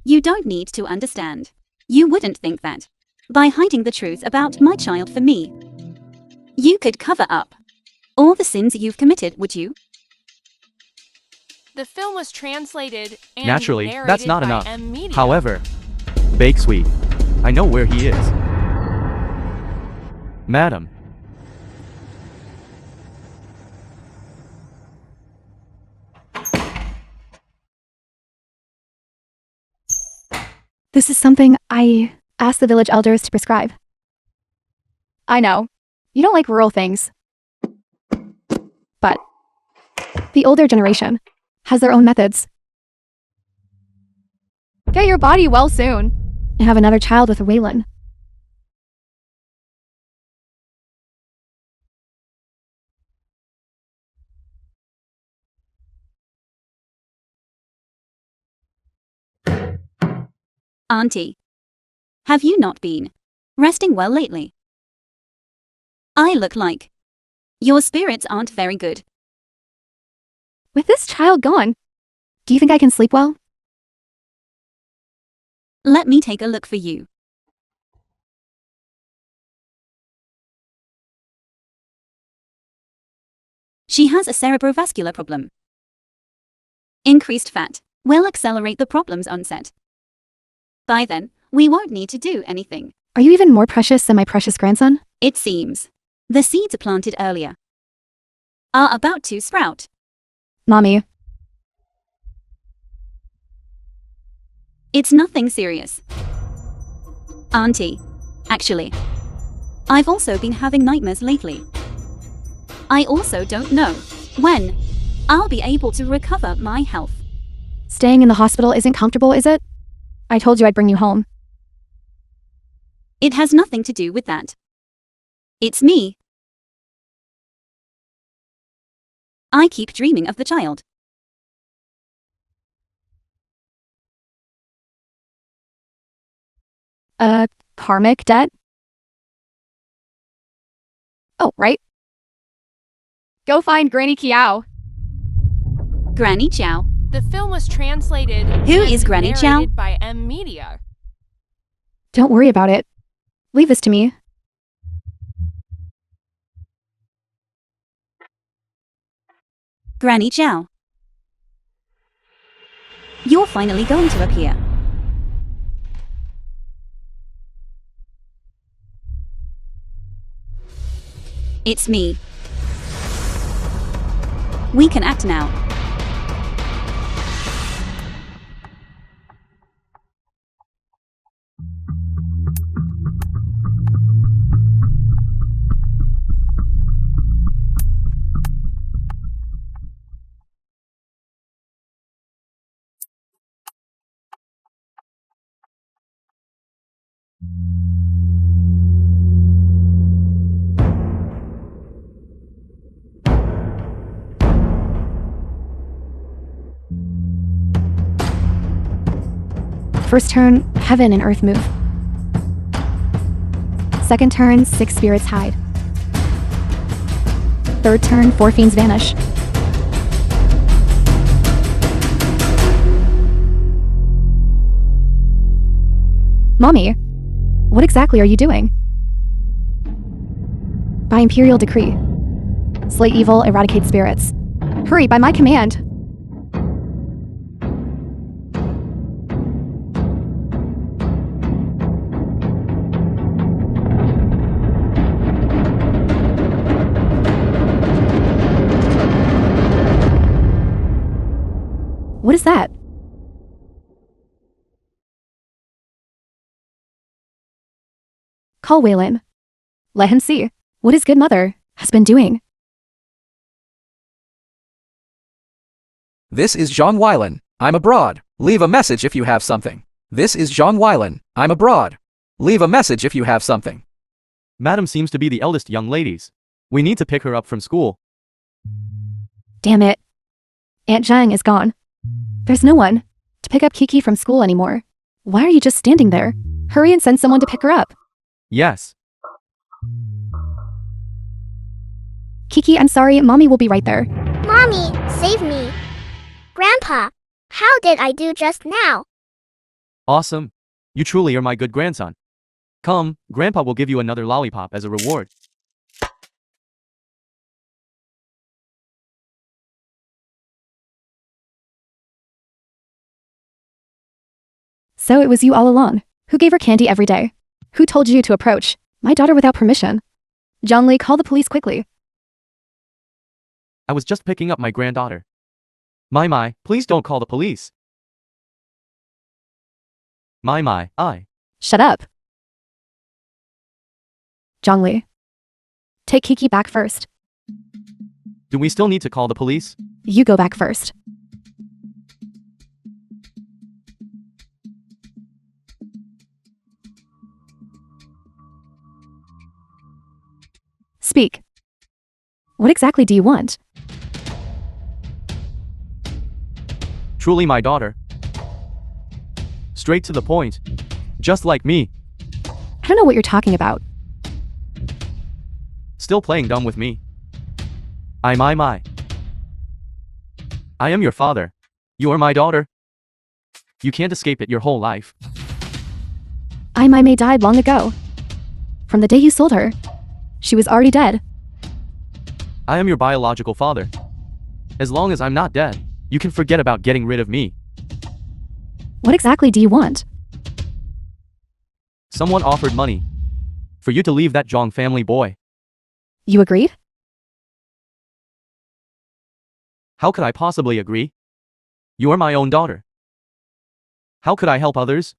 You don't need to understand. You wouldn't think that by hiding the truth about my child for me, you could cover up all the sins you've committed, would you? The film was translated and Naturally, narrated that's not by enough. M. Media. However, Bake Sweet, I know where he is. Madam. This is something I asked the village elders to prescribe. I know. You don't like rural things. But the older generation has their own methods. Get your body well soon and have another child with Waylon. Auntie, have you not been resting well lately? I look like your spirits aren't very good. With this child gone, do you think I can sleep well? Let me take a look for you. She has a cerebrovascular problem. Increased fat will accelerate the problem's onset. By then, we won't need to do anything. Are you even more precious than my precious grandson? It seems. The seeds planted earlier are about to sprout. Mommy, It's nothing serious. Auntie, actually, I've also been having nightmares lately. I also don't know when I'll be able to recover my health. staying in the hospital isn't comfortable, is it? I told you I'd bring you home. It has nothing to do with that. It's me. I keep dreaming of the child. Karmic debt? Oh, right. Go find Granny Kiao. Granny Chow. The film was translated Who and is Granny Chow? narrated by M Media. Don't worry about it. Leave this to me. Granny Chow. You're finally going to appear. It's me. We can act now. First turn, heaven and earth move. Second turn, 6 spirits hide. Third turn, 4 fiends vanish. Mommy, what exactly are you doing? By imperial decree. Slay evil, eradicate spirits. Hurry, by my command. What is that? Call Waylon. Let him see what his good mother has been doing. This is John Wylan. I'm abroad. Leave a message if you have something. This is John Wylan. I'm abroad. Leave a message if you have something. Madam seems to be the eldest young ladies. We need to pick her up from school. Damn it. Aunt Zhang is gone. There's no one to pick up Kiki from school anymore. Why are you just standing there? Hurry and send someone to pick her up. Yes. Kiki, I'm sorry, Mommy will be right there. Mommy, save me. Grandpa, how did I do just now? Awesome. You truly are my good grandson. Come, Grandpa will give you another lollipop as a reward. So it was you all along. Who gave her candy every day? Who told you to approach my daughter without permission? Zhongli, call the police quickly. I was just picking up my granddaughter. My, please don't call the police. My, I. Shut up. Zhongli. Take Kiki back first. Do we still need to call the police? You go back first. Speak. What exactly do you want? Truly my daughter. Straight to the point. Just like me. I don't know what you're talking about. Still playing dumb with me. My. I am your father. You are my daughter. You can't escape it your whole life. My May died long ago. From the day you sold her. She was already dead. I am your biological father. As long as I'm not dead, you can forget about getting rid of me. What exactly do you want? Someone offered money for you to leave that Zhang family boy. You agreed? How could I possibly agree? You are my own daughter. How could I help others?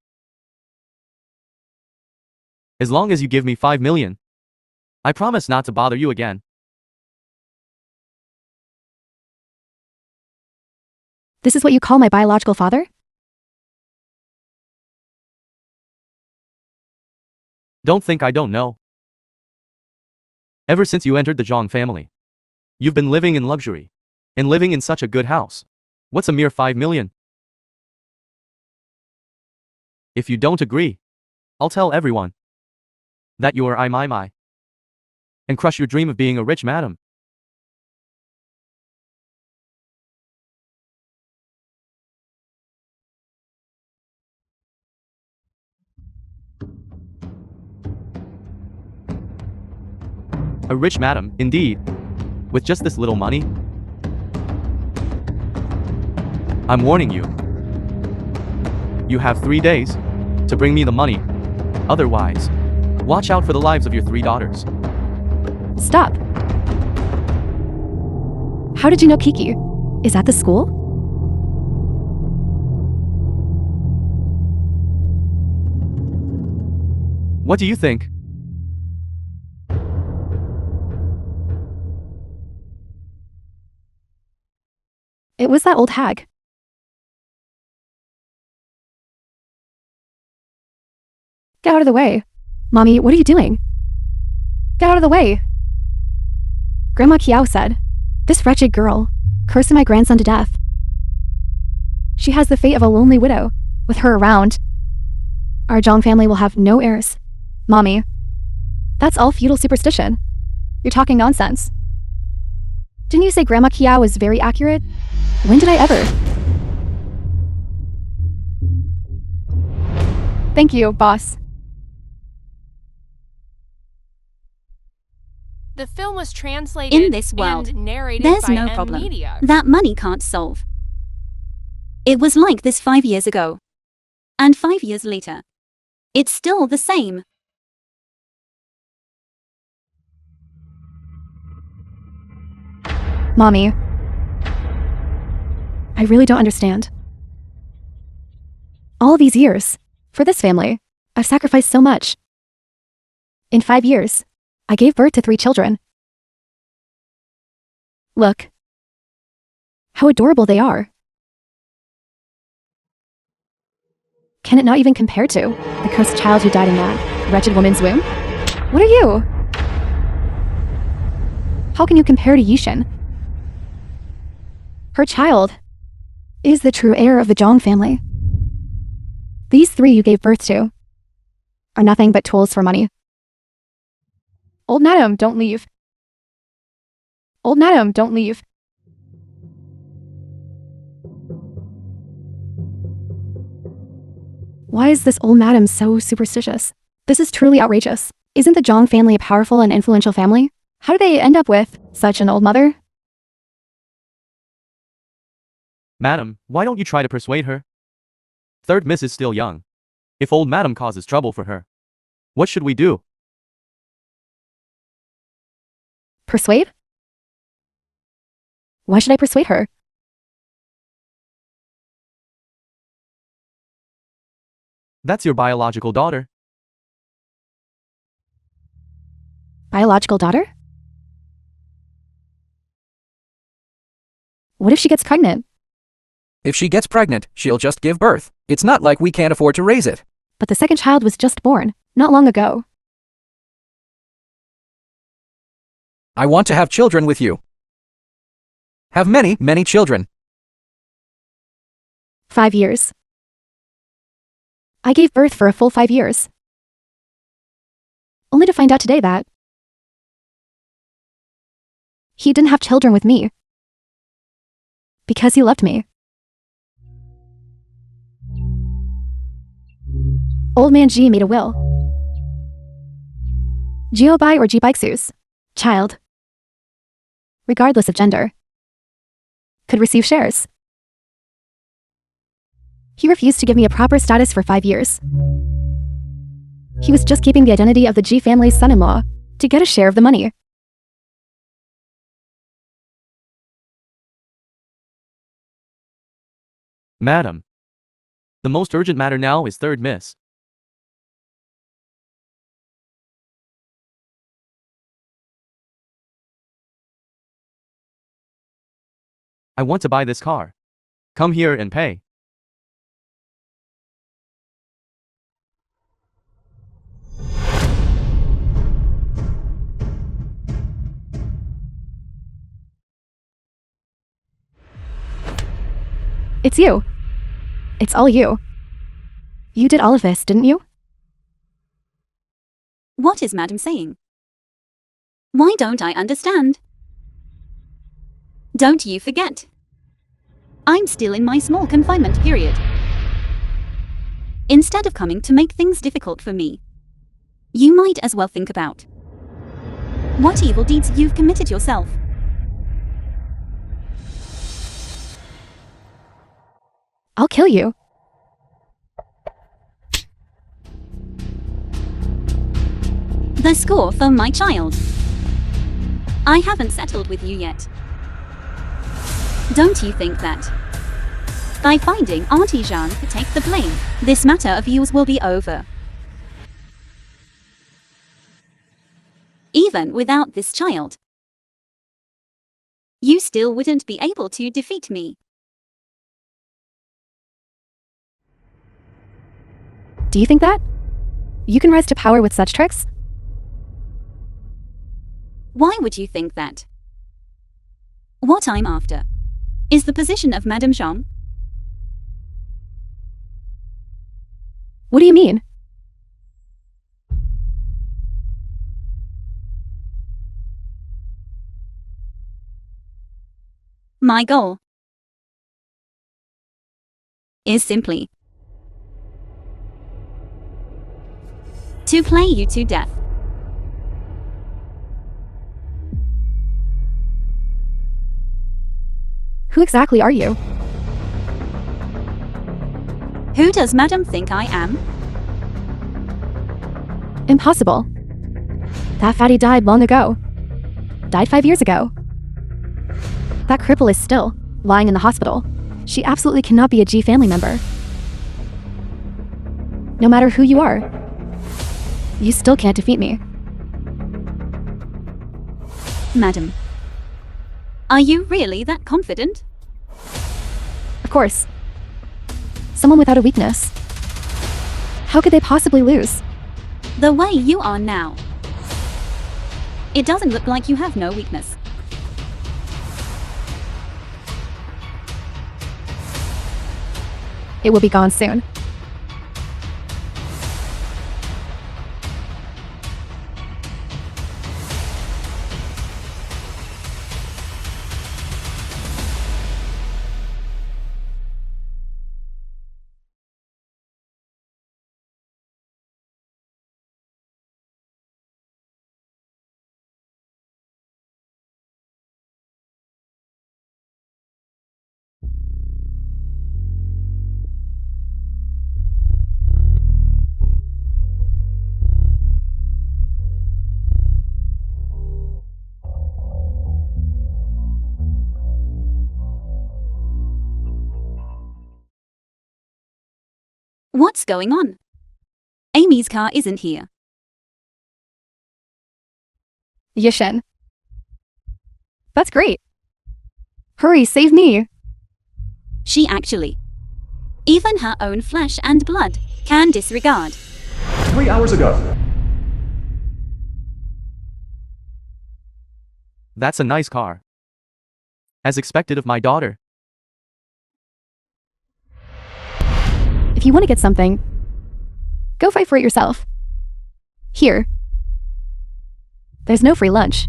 As long as you give me 5 million, I promise not to bother you again. This is what you call my biological father? Don't think I don't know. Ever since you entered the Zhang family, you've been living in luxury and living in such a good house. What's a mere 5 million? If you don't agree, I'll tell everyone that you are I and crush your dream of being a rich madam. A rich madam, indeed. With just this little money? I'm warning you. You have 3 days to bring me the money. Otherwise, watch out for the lives of your 3 daughters. Stop. How did you know Kiki? Is at the school? What do you think? It was that old hag. Get out of the way. Mommy, what are you doing? Get out of the way. Grandma Kiao said, this wretched girl, cursing my grandson to death. She has the fate of a lonely widow. With her around, our Zhang family will have no heirs. Mommy, that's all feudal superstition. You're talking nonsense. Didn't you say Grandma Kiao was very accurate? When did I ever? Thank you, boss. The film was translated In this world, and narrated there's by no M problem Media. that money can't solve. It was like this 5 years ago. And 5 years later, it's still the same. Mommy, I really don't understand. All these years, for this family, I've sacrificed so much. In 5 years, I gave birth to 3 children. Look. How adorable they are. Can it not even compare to the cursed child who died in that wretched woman's womb? What are you? How can you compare to Yishin? Her child is the true heir of the Zhang family. These 3 you gave birth to are nothing but tools for money. Old madam, don't leave. Old madam, don't leave. Why is this old madam so superstitious? This is truly outrageous. Isn't the Zhang family a powerful and influential family? How do they end up with such an old mother? Madam, why don't you try to persuade her? Third Miss is still young. If old madam causes trouble for her, what should we do? Persuade? Why should I persuade her? That's your biological daughter. Biological daughter? What if she gets pregnant? If she gets pregnant, she'll just give birth. It's not like we can't afford to raise it. But the second child was just born, not long ago. I want to have children with you. Have many, many children. 5 years. I gave birth for a full 5 years. Only to find out today that he didn't have children with me. Because he loved me. Old man Ji made a will. Jiobai or Jibaixu's child regardless of gender, could receive shares. He refused to give me a proper status for 5 years. He was just keeping the identity of the G family's son-in-law to get a share of the money. Madam. The most urgent matter now is third miss. I want to buy this car. Come here and pay. It's you. It's all you. You did all of this, didn't you? What is Madam saying? Why don't I understand? Don't you forget. I'm still in my small confinement period. Instead of coming to make things difficult for me, you might as well think about what evil deeds you've committed yourself. I'll kill you. The score for my child. I haven't settled with you yet. Don't you think that by finding Auntie Jeanne to take the blame, this matter of yours will be over? Even without this child, you still wouldn't be able to defeat me. Do you think that? You can rise to power with such tricks? Why would you think that? What I'm after is the position of Madame Jeanne. What do you mean? My goal is simply to play you to death. Who exactly are you? Who does Madame think I am? Impossible. That fatty died long ago. Died 5 years ago. That cripple is still lying in the hospital. She absolutely cannot be a G family member. No matter who you are, you still can't defeat me. Madam, are you really that confident? Of course. Someone without a weakness. How could they possibly lose? The way you are now, it doesn't look like you have no weakness. It will be gone soon. What's going on? Amy's car isn't here. Yishin. That's great. Hurry, save me. She actually, even her own flesh and blood, can disregard. 3 hours ago. That's a nice car. As expected of my daughter. If you want to get something, go fight for it yourself. Here. There's no free lunch.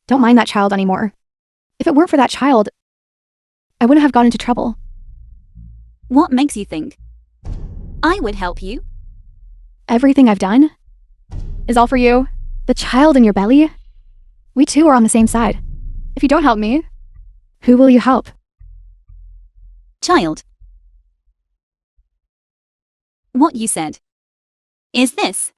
don't mind that child anymore. If it weren't for that child, I wouldn't have gotten into trouble. What makes you think I would help you? Everything I've done is all for you. The child in your belly? We two are on the same side. If you don't help me, who will you help? Child. What you said. Is this?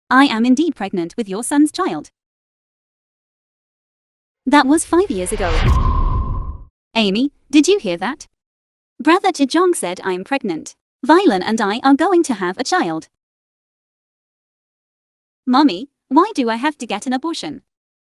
I am indeed pregnant with your son's child. That was 5 years ago. Amy, did you hear that? Brother Jejong said I'm pregnant. Violen and I are going to have a child. Mommy, why do I have to get an abortion?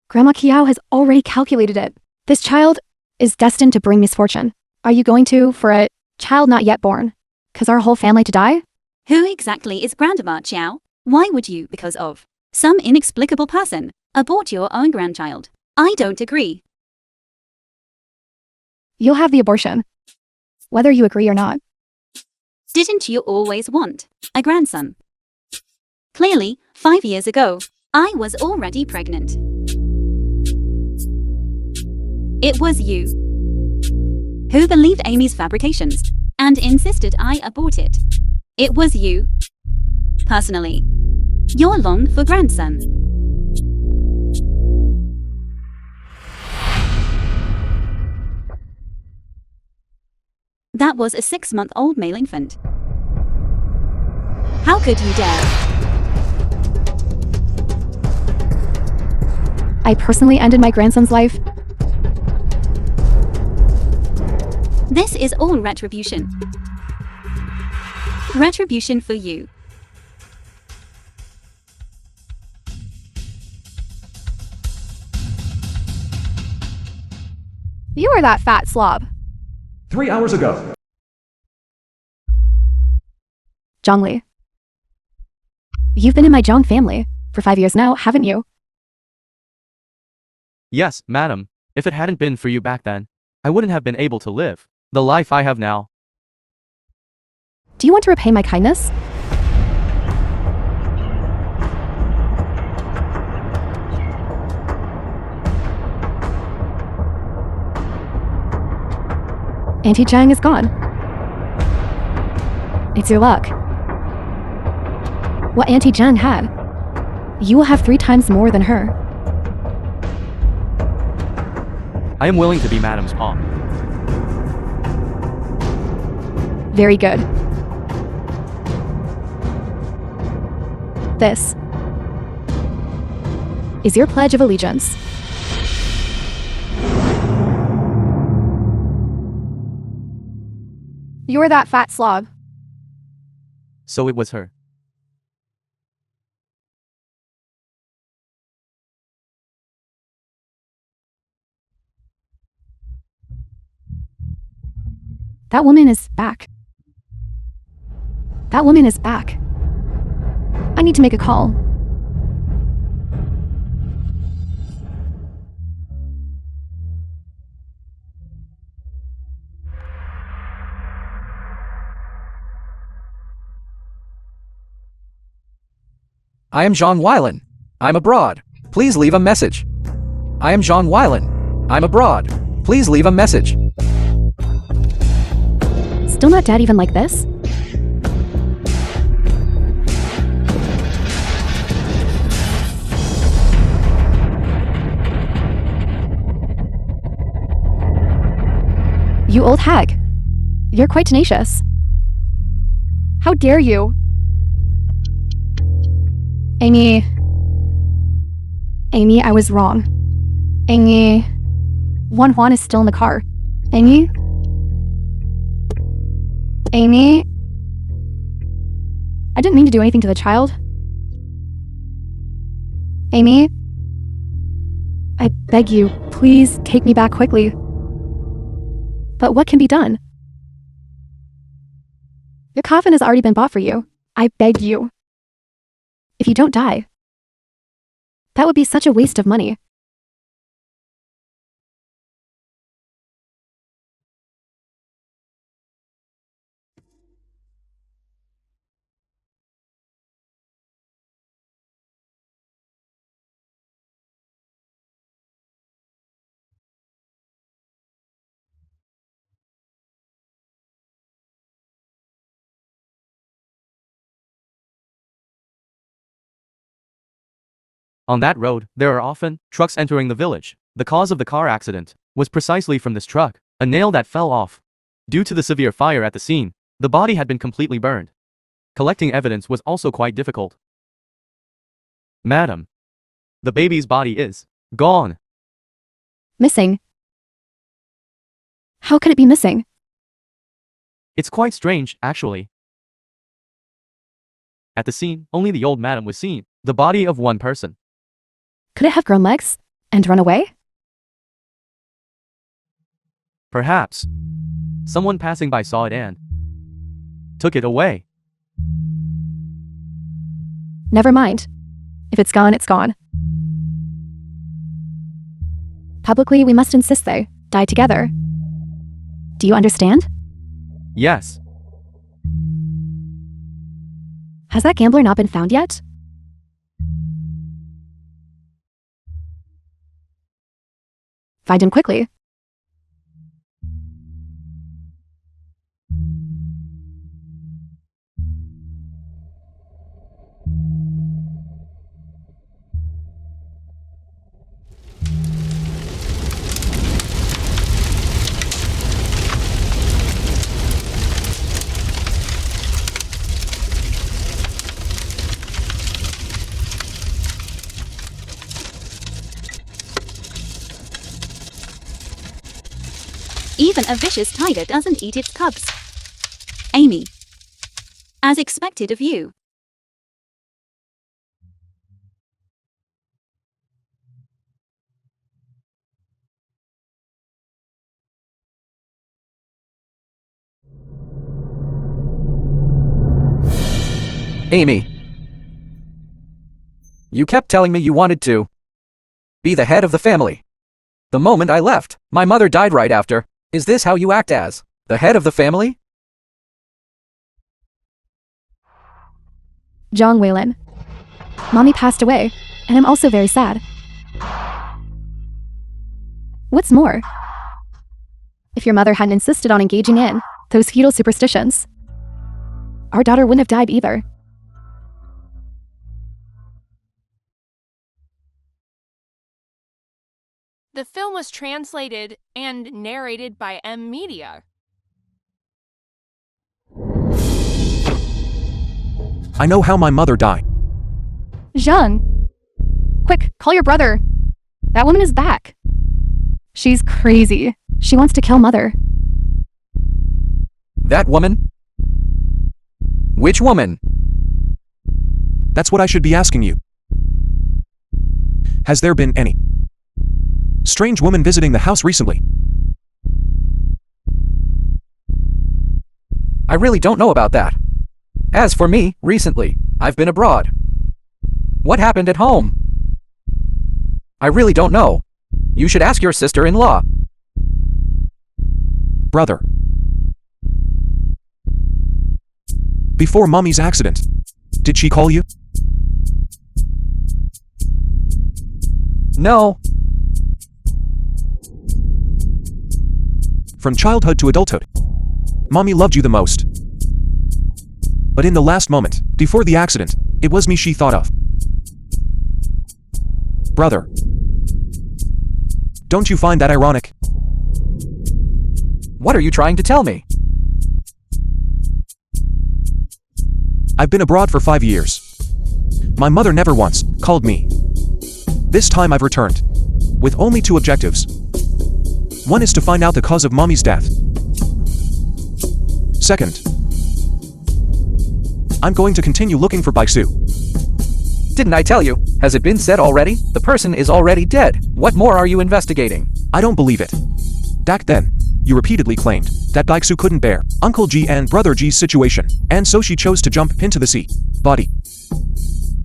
Grandma Kiao has already calculated it. This child is destined to bring misfortune. Are you going to, for a child not yet born, cause our whole family to die? Who exactly is Grandma Chiao? Why would you, because of some inexplicable person, abort your own grandchild? I don't agree. You'll have the abortion, whether you agree or not. Didn't you always want a grandson? Clearly, 5 years ago, I was already pregnant. It was you who believed Amy's fabrications and insisted I abort it. It was you. Personally, you're long for grandson. That was a 6-month-old male infant. How could you dare? I personally ended my grandson's life. This is all retribution. Retribution for you. You are that fat slob. 3 hours ago. Zhongli. You've been in my Zhong family for 5 years now, haven't you? Yes, madam. If it hadn't been for you back then, I wouldn't have been able to live the life I have now. Do you want to repay my kindness? Auntie Zhang is gone. It's your luck. What Auntie Zhang had, you will have 3 times more than her. I am willing to be madam's pawn. Very good. This is your pledge of allegiance. You're that fat slob. So it was her. That woman is back. That woman is back. I need to make a call. I am Zhang Weilan. I'm abroad. Please leave a message. I am Zhang Weilan. I'm abroad. Please leave a message. Still not dead even like this? You old hag. You're quite tenacious. How dare you? Amy, I was wrong. Amy, Juan is still in the car. Amy? I didn't mean to do anything to the child. Amy? I beg you, please take me back quickly. But what can be done? Your coffin has already been bought for you. I beg you. If you don't die, that would be such a waste of money. On that road, there are often trucks entering the village. The cause of the car accident was precisely from this truck, a nail that fell off. Due to the severe fire at the scene, the body had been completely burned. Collecting evidence was also quite difficult. Madam, the baby's body is gone. Missing. How could it be missing? It's quite strange, actually. At the scene, only the old madam was seen, the body of one person. Could it have grown legs and run away? Perhaps. Someone passing by saw it and took it away. Never mind. If it's gone, it's gone. Publicly, we must insist they die together. Do you understand? Yes. Has that gambler not been found yet? Find him quickly. Even a vicious tiger doesn't eat its cubs. Amy. As expected of you. Amy. You kept telling me you wanted to be the head of the family. The moment I left, my mother died right after. Is this how you act as the head of the family? Jong Waylin. Mommy passed away, and I'm also very sad. What's more, if your mother hadn't insisted on engaging in those feudal superstitions, our daughter wouldn't have died either. The film was translated and narrated by M Media. I know how my mother died. Zhang! Quick, call your brother. That woman is back. She's crazy. She wants to kill Mother. That woman? Which woman? That's what I should be asking you. Has there been any strange woman visiting the house recently? I really don't know about that. As for me, recently, I've been abroad. What happened at home? I really don't know. You should ask your sister-in-law. Brother. Before Mommy's accident, did she call you? No. From childhood to adulthood, Mommy loved you the most. But in the last moment, before the accident, it was me she thought of. Brother. Don't you find that ironic? What are you trying to tell me? I've been abroad for 5 years. My mother never once called me. This time I've returned, with only 2 objectives. One is to find out the cause of Mommy's death. Second, I'm going to continue looking for Baisu. Didn't I tell you? Has it been said already? The person is already dead. What more are you investigating? I don't believe it. Back then, you repeatedly claimed that Baisu couldn't bear Uncle G and Brother G's situation, and so she chose to jump into the sea. Body.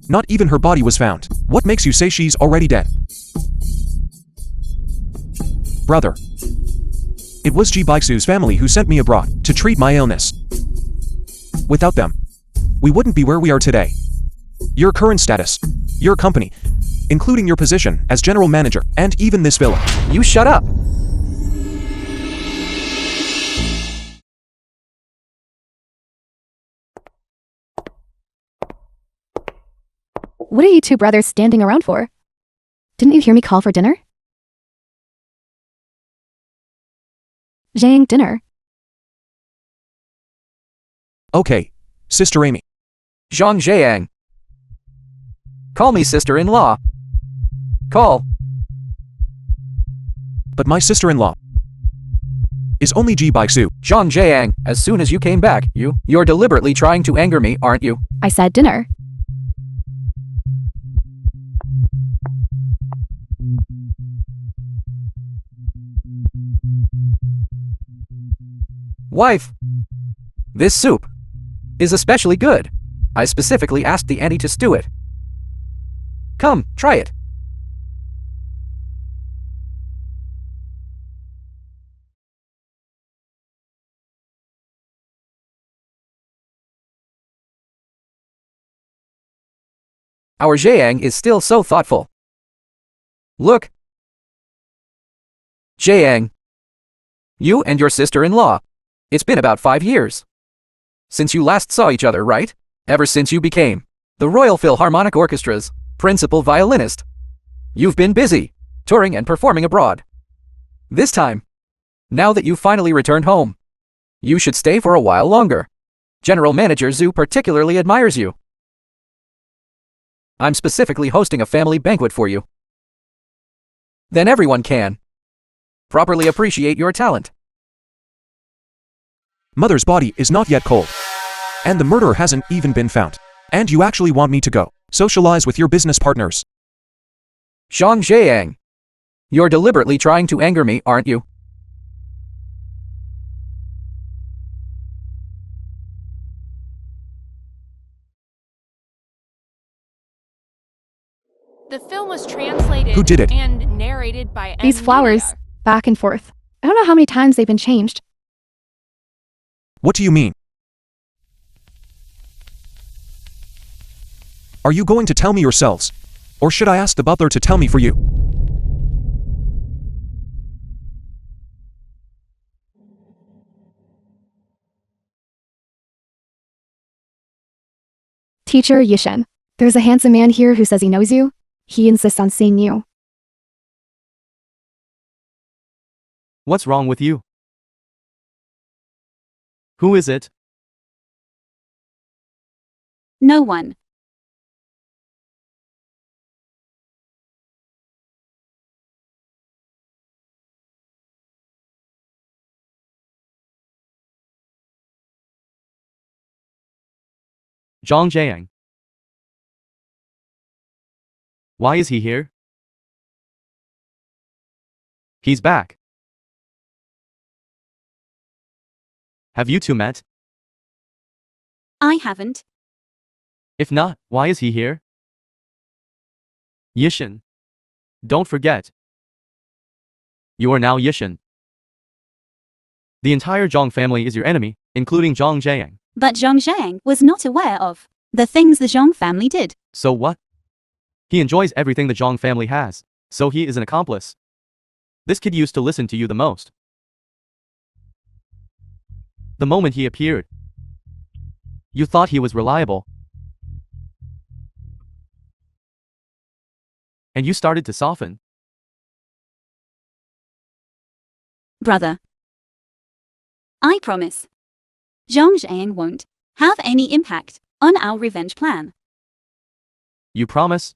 Not even her body was found. What makes you say she's already dead? Brother. It was G Baisu's family who sent me abroad to treat my illness. Without them, we wouldn't be where we are today. Your current status, your company, including your position as general manager, and even this villa. You shut up! What are you 2 brothers standing around for? Didn't you hear me call for dinner? Zhang, dinner. Okay, Sister Amy. Zhang Jiang. Call me sister-in-law. Call. But my sister-in-law is only Baisu. Zhang Jiang, as soon as you came back, you're deliberately trying to anger me, aren't you? I said dinner. Wife, this soup is especially good. I specifically asked the auntie to stew it. Come, try it. Our Jiang is still so thoughtful. Look. Jiang. You and your sister-in-law. It's been about 5 years since you last saw each other, right? Ever since you became the Royal Philharmonic Orchestra's principal violinist. You've been busy, touring and performing abroad. This time, now that you've finally returned home, you should stay for a while longer. General Manager Zhu particularly admires you. I'm specifically hosting a family banquet for you. Then everyone can properly appreciate your talent. Mother's body is not yet cold. And the murderer hasn't even been found. And you actually want me to go socialize with your business partners. Zhang Jiang, you're deliberately trying to anger me, aren't you? The film was translated Who did it? and narrated by These flowers, back and forth. I don't know how many times they've been changed. What do you mean? Are you going to tell me yourselves? Or should I ask the butler to tell me for you? Teacher Yishen, there's a handsome man here who says he knows you. He insists on seeing you. What's wrong with you? Who is it? No one. Zhang Jiang. Why is he here? He's back. Have you two met? I haven't. If not, why is he here? Yishen. Don't forget. You are now Yishen. The entire Zhang family is your enemy, including Zhang Jiang. But Zhang Zhang was not aware of the things the Zhang family did. So what? He enjoys everything the Zhang family has, so he is an accomplice. This kid used to listen to you the most. The moment he appeared, you thought he was reliable. And you started to soften. Brother. I promise. Zhang Zhang won't have any impact on our revenge plan. You promise?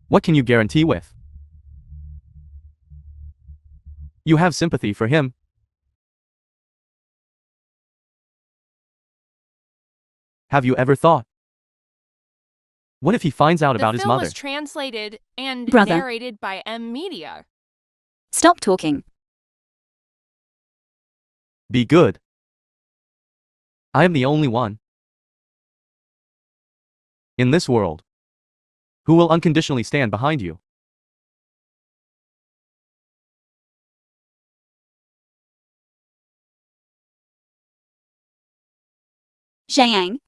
What can you guarantee with? You have sympathy for him. Have you ever thought? What if he finds out about his The film mother? was translated and Brother. narrated by M Media. Stop talking. Be good. I am the only one in this world who will unconditionally stand behind you. Zhang.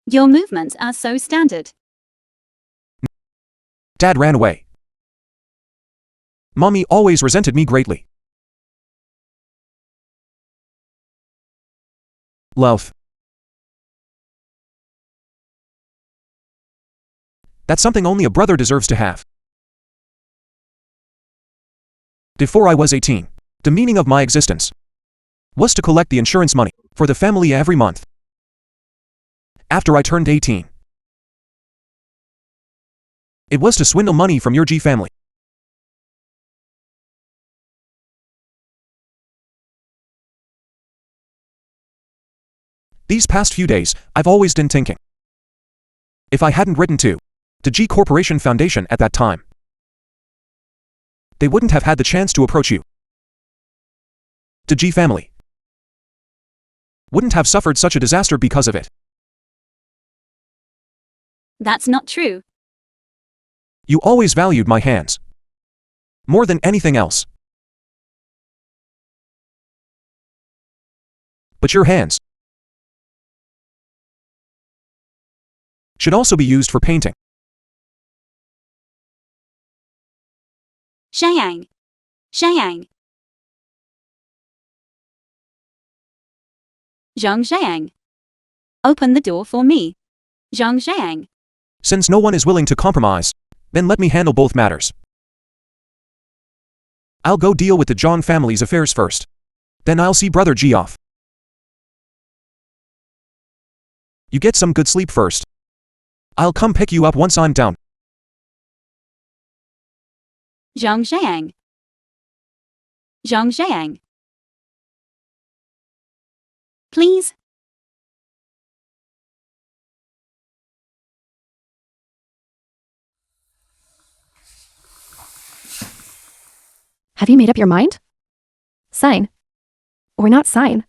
Your movements are so standard. Dad ran away. Mommy always resented me greatly. Love. That's something only a brother deserves to have. Before I was 18, the meaning of my existence was to collect the insurance money for the family every month. After I turned 18, it was to swindle money from your G family. These past few days, I've always been thinking, if I hadn't written to the G Corporation Foundation at that time, they wouldn't have had the chance to approach you. The G family wouldn't have suffered such a disaster because of it. That's not true. You always valued my hands more than anything else. But your hands should also be used for painting. Xiang. Xiang. Zhang Xiang. Open the door for me. Zhang Xiang. Since no one is willing to compromise, then let me handle both matters. I'll go deal with the Zhang family's affairs first. Then I'll see Brother G off. You get some good sleep first. I'll come pick you up once I'm down. Zhang Xiang. Zhang Xiang. Please. Have you made up your mind? Sign. Or not sign?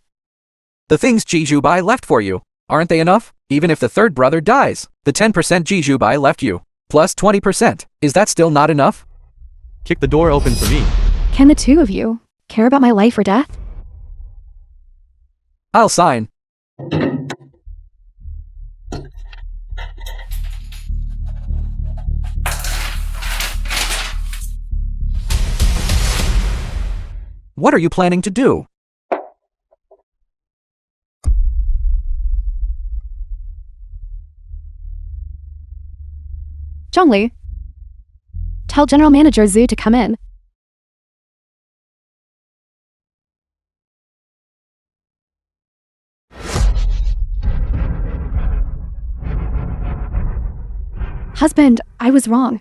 The things Jijubai left for you, aren't they enough? Even if the third brother dies, the 10% Jijubai left you, plus 20%, is that still not enough? Kick the door open for me. Can the two of you care about my life or death? I'll sign. What are you planning to do? Zhongli. Tell General Manager Zhu to come in. Husband, I was wrong.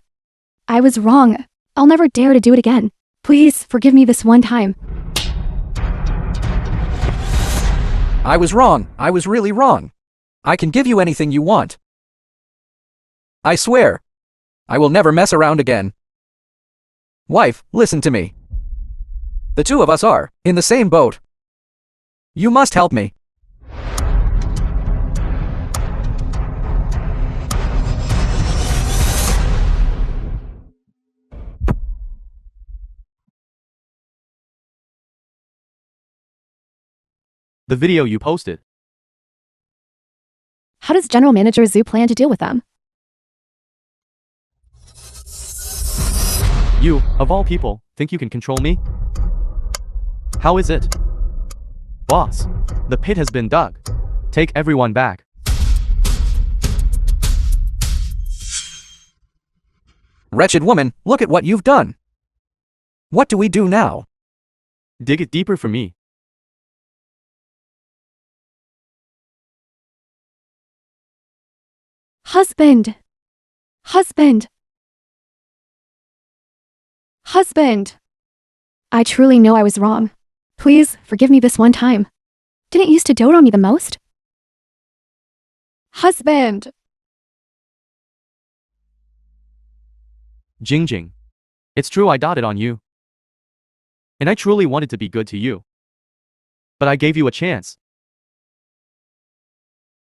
I was wrong. I'll never dare to do it again. Please forgive me this one time. I was wrong. I was really wrong. I can give you anything you want. I swear. I will never mess around again. Wife, listen to me. The two of us are in the same boat. You must help me. The video you posted. How does General Manager Zhu plan to deal with them? You, of all people, think you can control me? How is it? Boss, the pit has been dug. Take everyone back. Wretched woman, look at what you've done. What do we do now? Dig it deeper for me. Husband! Husband! Husband! I truly know I was wrong. Please forgive me this one time. Didn't you used to dote on me the most? Husband! Jingjing. It's true I dotted on you. And I truly wanted to be good to you. But I gave you a chance.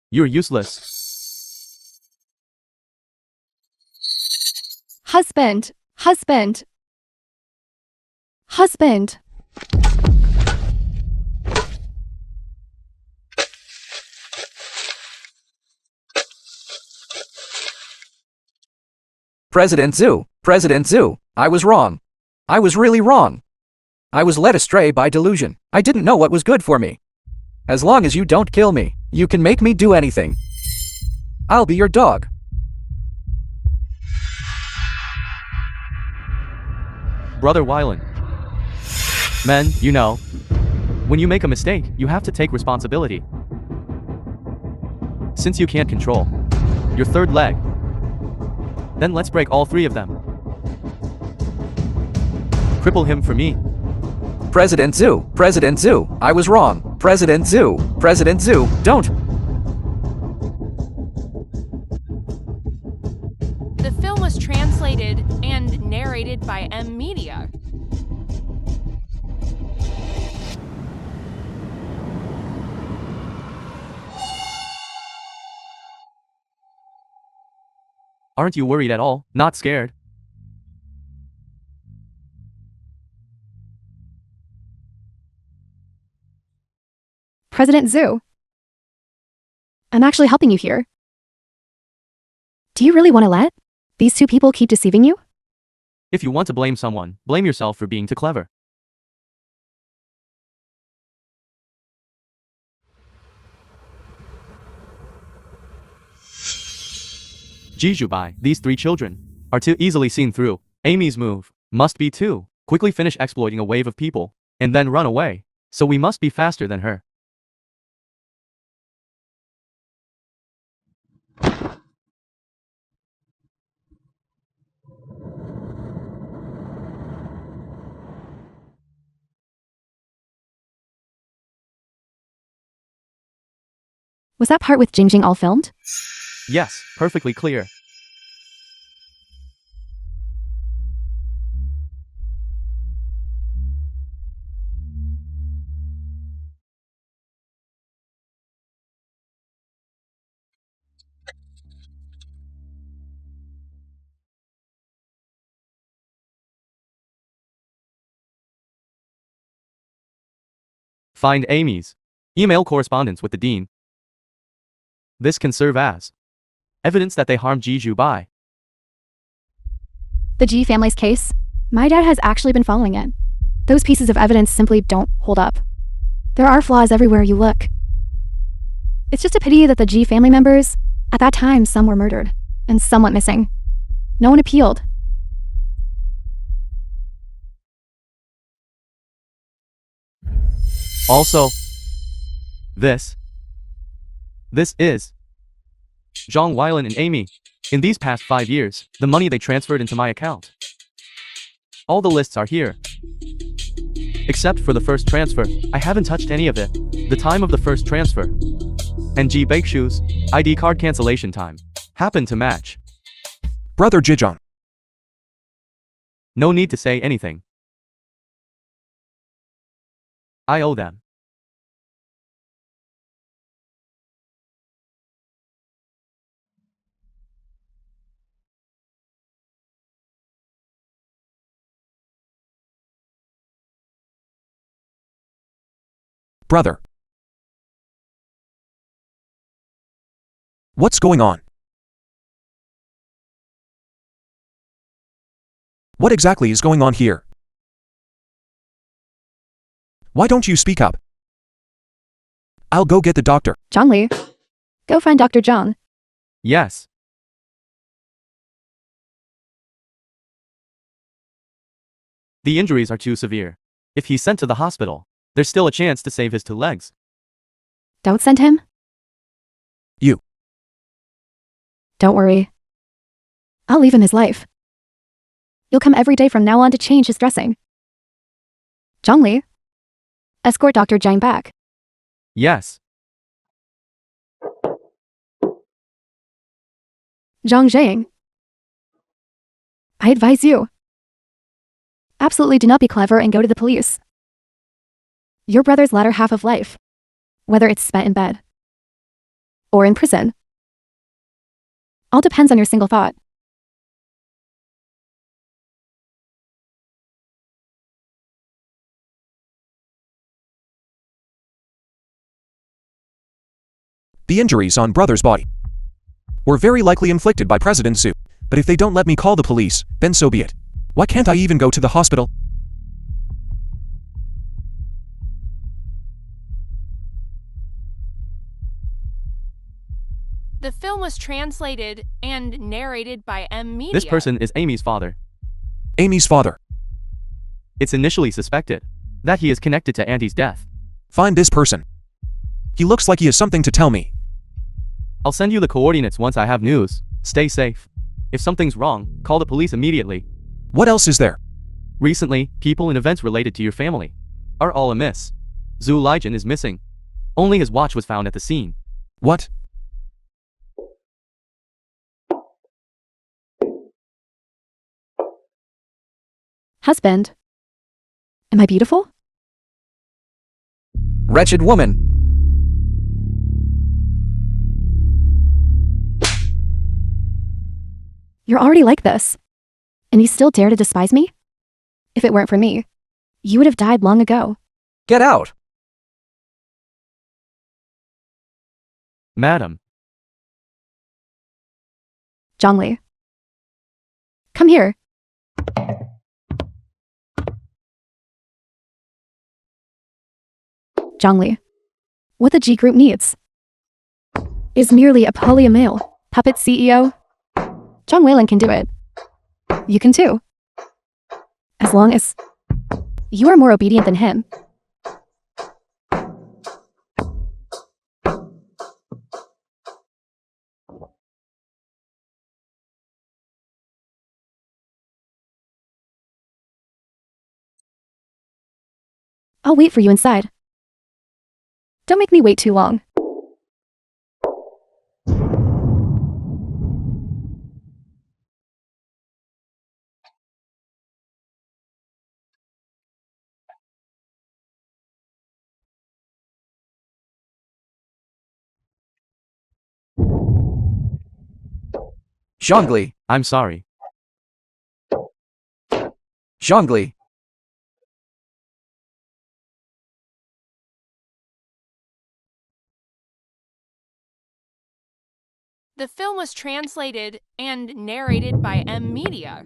You're useless. Husband! Husband! Husband! President Zhu, I was wrong. I was really wrong. I was led astray by delusion. I didn't know what was good for me. As long as you don't kill me, you can make me do anything. I'll be your dog. Brother Wylan. Men, you know, when you make a mistake, you have to take responsibility. Since you can't control your third leg, then let's break all three of them. Cripple him for me. President Zoo, I was wrong. President Zoo, don't. The film was translated and narrated by M Media. Aren't you worried at all? Not scared? President Zoo. I'm actually helping you here. Do you really want to let these two people keep deceiving you? If you want to blame someone, blame yourself for being too clever. Jijubai, these three children are too easily seen through. Amy's move must be to quickly finish exploiting a wave of people and then run away. So we must be faster than her. Was that part with Jingjing all filmed? Yes, perfectly clear. Find Amy's email correspondence with the dean. This can serve as evidence that they harmed Jijubai. The G family's case? My dad has actually been following it. Those pieces of evidence simply don't hold up. There are flaws everywhere you look. It's just a pity that the G family members, at that time, some were murdered, and some went missing. No one appealed. Also, this is Zhang Weilan and Amy. In these past 5 years, the money they transferred into my account. All the lists are here. Except for the first transfer, I haven't touched any of it. The time of the first transfer and Ji Bakeshu's ID card cancellation time happened to match. Brother Jijong. No need to say anything. I owe them. Brother. What's going on? What exactly is going on here? Why don't you speak up? I'll go get the doctor. Zhongli. Go find Dr. Zhang. Yes. The injuries are too severe. If he's sent to the hospital, there's still a chance to save his 2 legs. Don't send him. You. Don't worry. I'll leave him his life. You'll come every day from now on to change his dressing. Zhongli. Escort Dr. Zhang back. Yes. Zhang Zhang. I advise you. Absolutely do not be clever and go to the police. Your brother's latter half of life, whether it's spent in bed or in prison, all depends on your single thought. The injuries on brother's body were very likely inflicted by President Xu. But if they don't let me call the police, then so be it. Why can't I even go to the hospital? The film was translated and narrated by M Media. This person is Amy's father. Amy's father. It's initially suspected that he is connected to Auntie's death. Find this person. He looks like he has something to tell me. I'll send you the coordinates once I have news. Stay safe. If something's wrong, call the police immediately. What else is there? Recently, people and events related to your family are all amiss. Zhu Lijian is missing. Only his watch was found at the scene. What? Husband. Am I beautiful? Wretched woman. You're already like this. And you still dare to despise me? If it weren't for me, you would have died long ago. Get out. Madam. Zhongli. Come here. Zhongli. What the G Group needs is merely a polyamile puppet CEO. Zhang Weilin can do it. You can too. As long as you are more obedient than him. I'll wait for you inside. Don't make me wait too long. Zhongli. I'm sorry. Zhongli. The film was translated and narrated by M Media.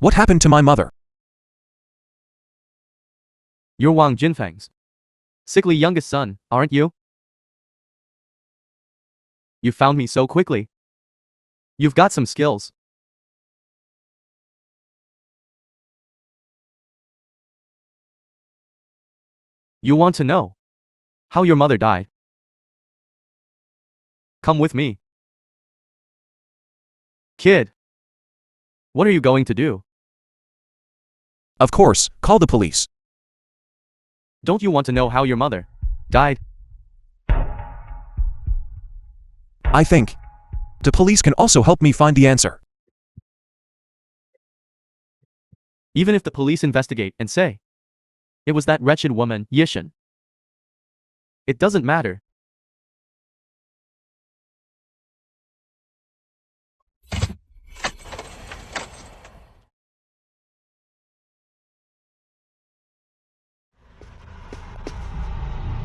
What happened to my mother? You're Wang Jinfeng's sickly youngest son, aren't you? You found me so quickly. You've got some skills. You want to know how your mother died? Come with me. Kid, what are you going to do? Of course, call the police. Don't you want to know how your mother died? I think the police can also help me find the answer. Even if the police investigate and say it was that wretched woman, Yishan, it doesn't matter.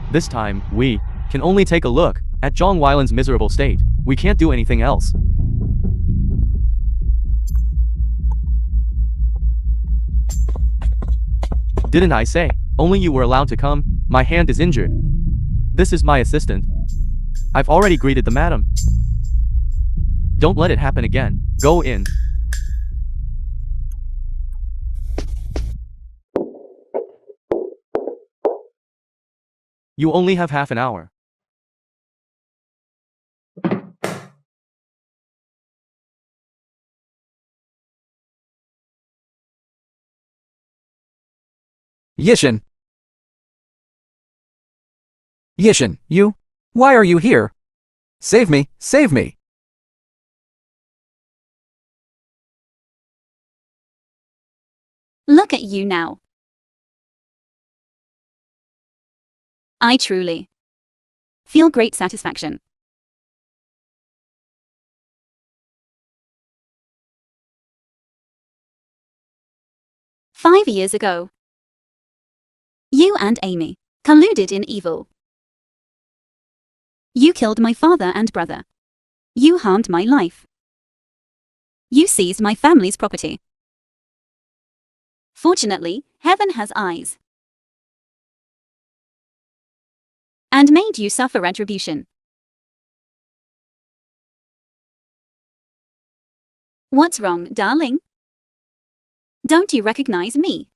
This time, we can only take a look at Zhang Weilin's miserable state. We can't do anything else. Didn't I say only you were allowed to come? My hand is injured. This is my assistant. I've already greeted the madam. Don't let it happen again. Go in. You only have half an hour. Yishan. Yishan, you? Why are you here? Save me, save me. Look at you now. I truly feel great satisfaction. "5 years ago, you and Amy colluded in evil. You killed my father and brother. You harmed my life. You seized my family's property. Fortunately, heaven has eyes and made you suffer retribution. What's wrong, darling? Don't you recognize me?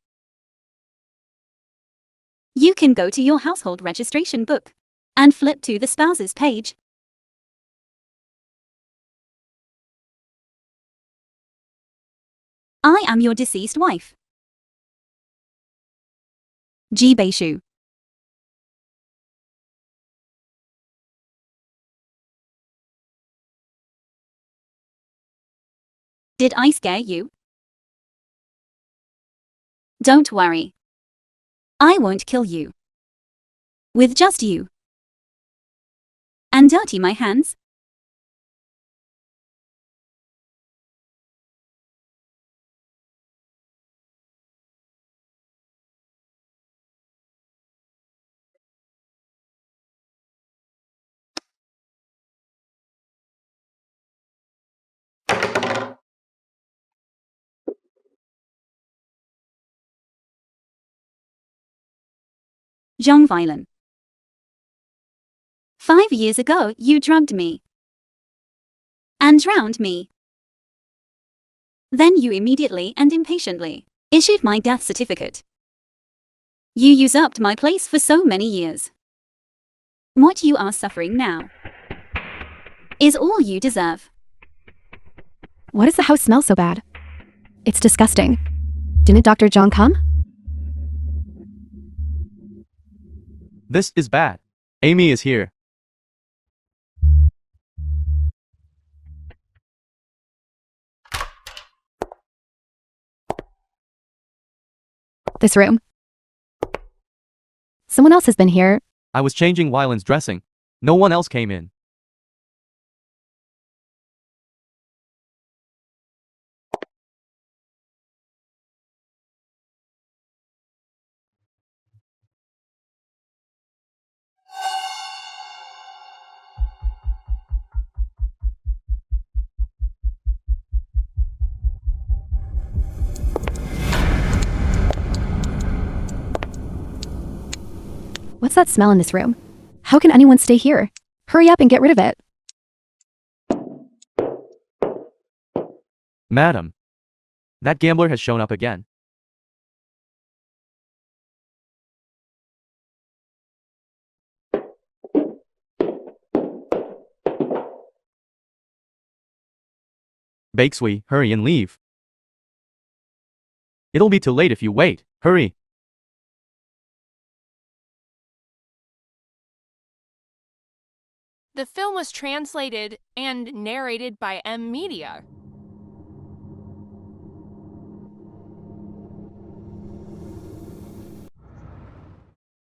You can go to your household registration book and flip to the spouses page. I am your deceased wife, Ji Beishu. Did I scare you? Don't worry. I won't kill you. With just you. And dirty my hands? Zhang Violin. 5 years ago, you drugged me and drowned me. Then you immediately and impatiently issued my death certificate. You usurped my place for so many years. What you are suffering now is all you deserve. Why does the house smell so bad? It's disgusting. Didn't Dr. Zhang come? This is bad. Amy is here. This room. Someone else has been here. I was changing Wyland's dressing. No one else came in. What's that smell in this room? How can anyone stay here? Hurry up and get rid of it. Madam, that gambler has shown up again. Bakesui, hurry and leave. It'll be too late if you wait. Hurry. The film was translated and narrated by M Media.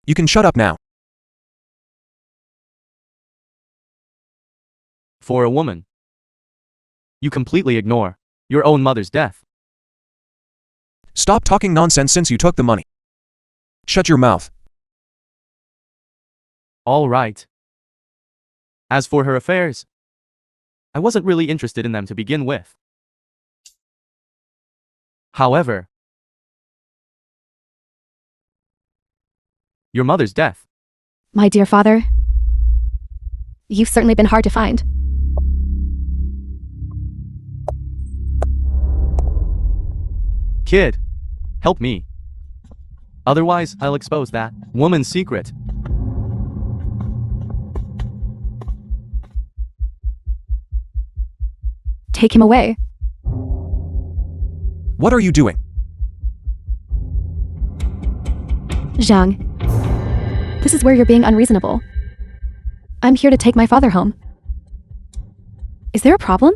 You can shut up now. For a woman, you completely ignore your own mother's death. Stop talking nonsense since you took the money. Shut your mouth. All right. As for her affairs, I wasn't really interested in them to begin with. However, your mother's death. My dear father, you've certainly been hard to find. Kid, help me. Otherwise, I'll expose that woman's secret. Take him away. What are you doing? Zhang, this is where you're being unreasonable. I'm here to take my father home. Is there a problem?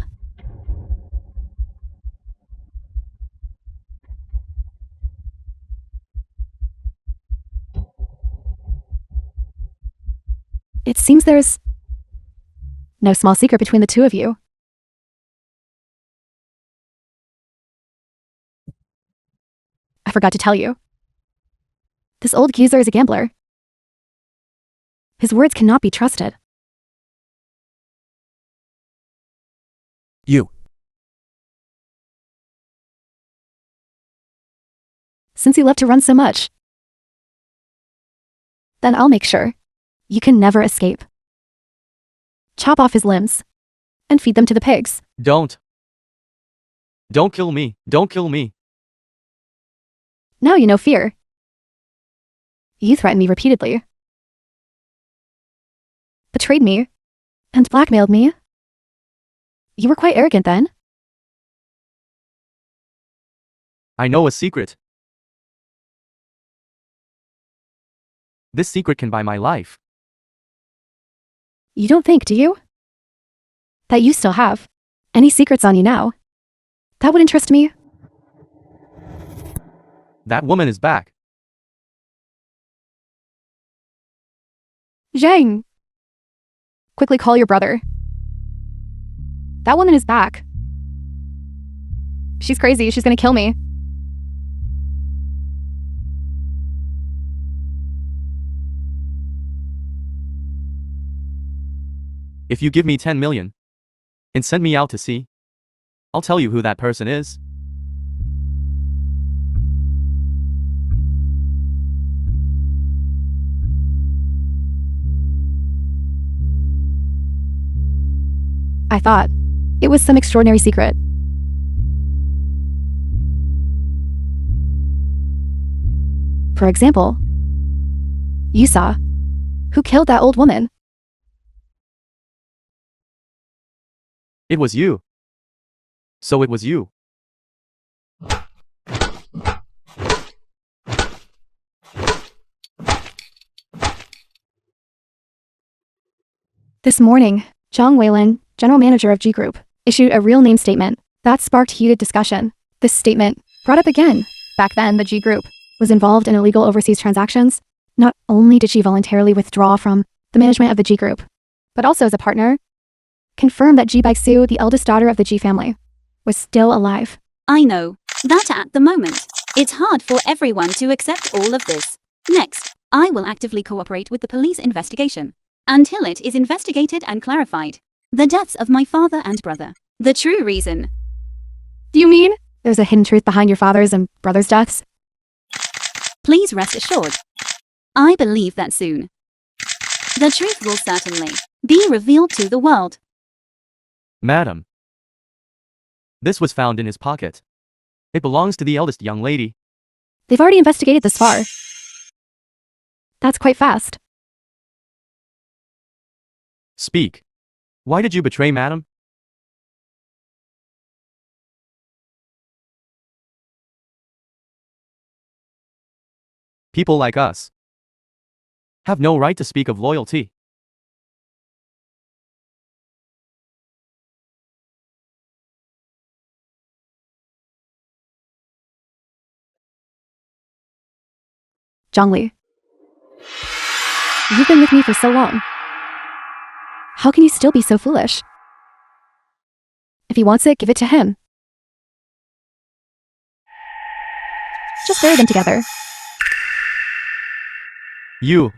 It seems there's no small secret between the two of you. I forgot to tell you. This old geezer is a gambler. His words cannot be trusted. You. Since you love to run so much, then I'll make sure you can never escape. Chop off his limbs and feed them to the pigs. Don't. Don't kill me. Don't kill me. Now you know fear. You threatened me repeatedly, betrayed me, and blackmailed me. You were quite arrogant then. I know a secret. This secret can buy my life. You don't think, do you, that you still have any secrets on you now? That would interest me. That woman is back. Zhang! Quickly call your brother. That woman is back. She's crazy. She's gonna kill me. If you give me 10 million and send me out to sea, I'll tell you who that person is. I thought it was some extraordinary secret. For example, you saw who killed that old woman. It was you. So it was you. This morning, Zhang Weilin, general manager of G Group, issued a real name statement that sparked heated discussion. This statement brought up again. Back then, the G Group was involved in illegal overseas transactions. Not only did she voluntarily withdraw from the management of the G Group, but also as a partner, confirmed that Ji Baixiu, the eldest daughter of the Ji family, was still alive. I know that at the moment, it's hard for everyone to accept all of this. Next, I will actively cooperate with the police investigation until it is investigated and clarified. The deaths of my father and brother. The true reason. Do you mean there's a hidden truth behind your father's and brother's deaths? Please rest assured. I believe that soon, the truth will certainly be revealed to the world. Madam, this was found in his pocket. It belongs to the eldest young lady. They've already investigated this far. That's quite fast. Speak. Why did you betray madam? People like us have no right to speak of loyalty. Zhangli, you've been with me for so long. How can you still be so foolish? If he wants it, give it to him. Just bury them together. You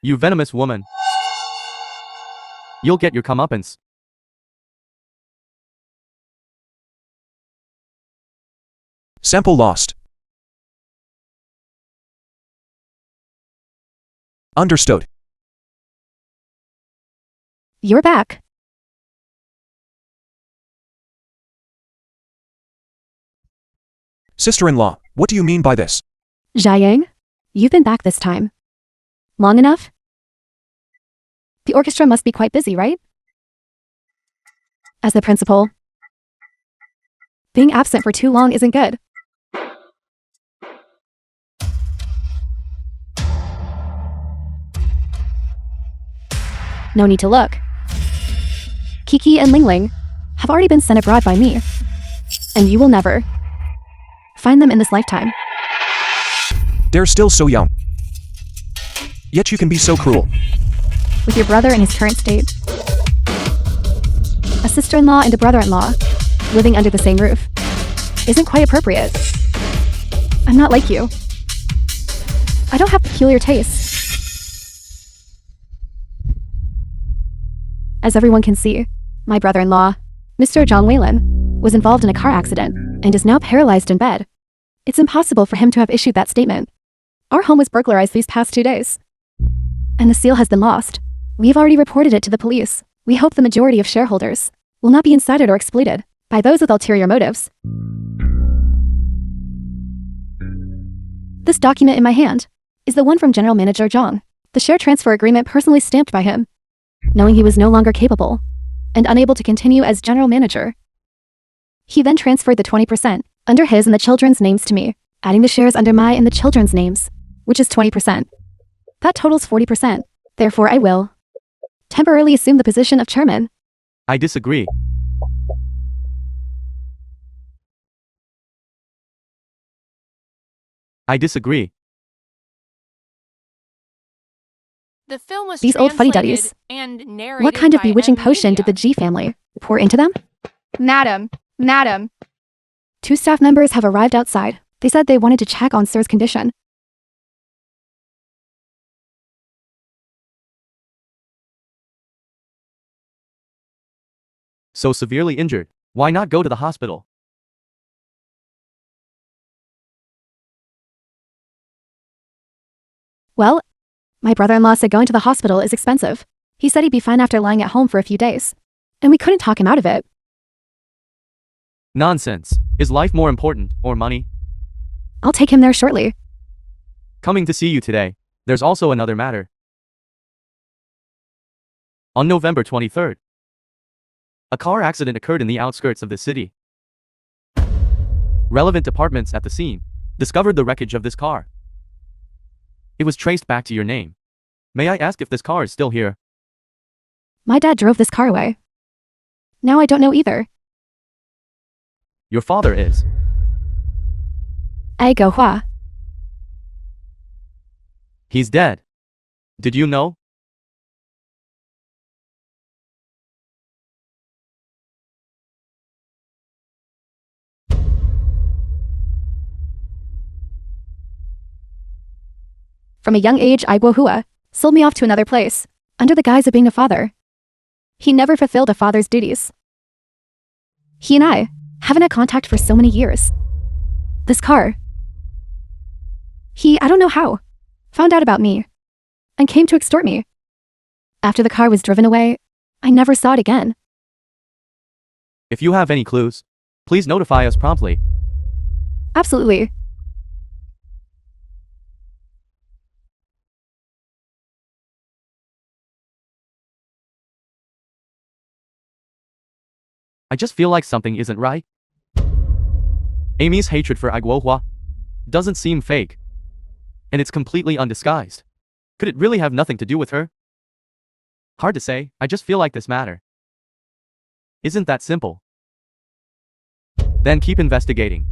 venomous woman. You'll get your comeuppance. Sample lost. Understood. You're back. Sister-in-law, what do you mean by this? Jiayang, you've been back this time. Long enough? The orchestra must be quite busy, right? As the principal, being absent for too long isn't good. No need to look. Kiki and Lingling have already been sent abroad by me, and you will never find them in this lifetime. They're still so young. Yet you can be so cruel. with your brother in his current state. A sister-in-law and a brother-in-law living under the same roof isn't quite appropriate. I'm not like you. I don't have peculiar tastes. As everyone can see, my brother-in-law, Mr. Zhang Weilin, was involved in a car accident and is now paralyzed in bed. It's impossible for him to have issued that statement. Our home was burglarized these past 2 days, and the seal has been lost. We've already reported it to the police. We hope the majority of shareholders will not be incited or exploited by those with ulterior motives. This document in my hand is the one from General Manager Zhang, the share transfer agreement personally stamped by him, knowing he was no longer capable and unable to continue as general manager. He then transferred the 20% under his and the children's names to me, adding the shares under my and the children's names, which is 20%. That totals 40%. Therefore, I will temporarily assume the position of chairman. I disagree. I disagree. The film was These old fuddy-duddies. translated and narrated What kind of by bewitching potion Media. did the G family pour into them? Madam. 2 staff members have arrived outside. They said they wanted to check on Sir's condition. So severely injured. Why not go to the hospital? Well, my brother-in-law said going to the hospital is expensive. He said he'd be fine after lying at home for a few days, and we couldn't talk him out of it. Nonsense. Is life more important, or money? I'll take him there shortly. Coming to see you today. There's also another matter. On November 23rd, a car accident occurred in the outskirts of the city. Relevant departments at the scene discovered the wreckage of this car. It was traced back to your name. May I ask if this car is still here? My dad drove this car away. Now I don't know either. Your father is. Ai Go Hua. He's dead. Did you know? From a young age, Ai Go Hua sold me off to another place, under the guise of being a father. He never fulfilled a father's duties. He and I haven't had contact for so many years. This car. He, I don't know how, found out about me and came to extort me. After the car was driven away, I never saw it again. If you have any clues, please notify us promptly. Absolutely. I just feel like something isn't right. Amy's hatred for Iguohua doesn't seem fake. And it's completely undisguised. Could it really have nothing to do with her? Hard to say, I just feel like this matter isn't that simple. Then keep investigating.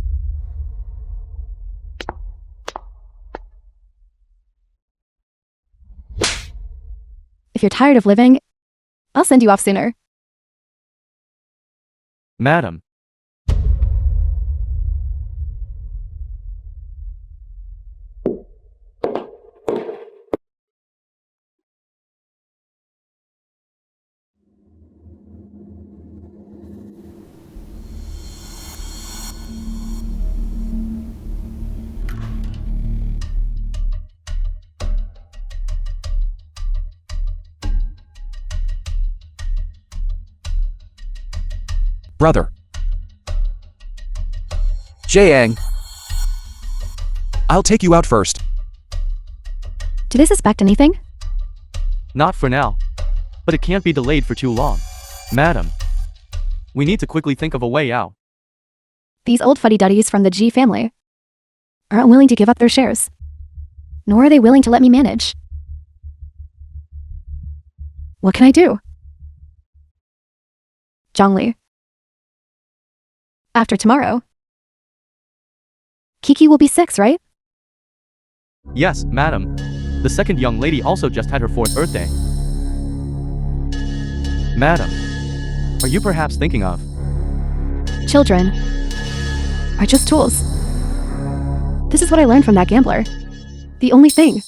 If you're tired of living, I'll send you off sooner. Madam. Brother, Jiang, I'll take you out first. Do they suspect anything? Not for now. But it can't be delayed for too long. Madam. We need to quickly think of a way out. These old fuddy-duddies from the G family aren't willing to give up their shares, nor are they willing to let me manage. What can I do? Zhongli. After tomorrow, Kiki will be 6, right? Yes, madam. The second young lady also just had her 4th birthday. Madam, are you perhaps thinking of? Children are just tools. This is what I learned from that gambler. The only thing.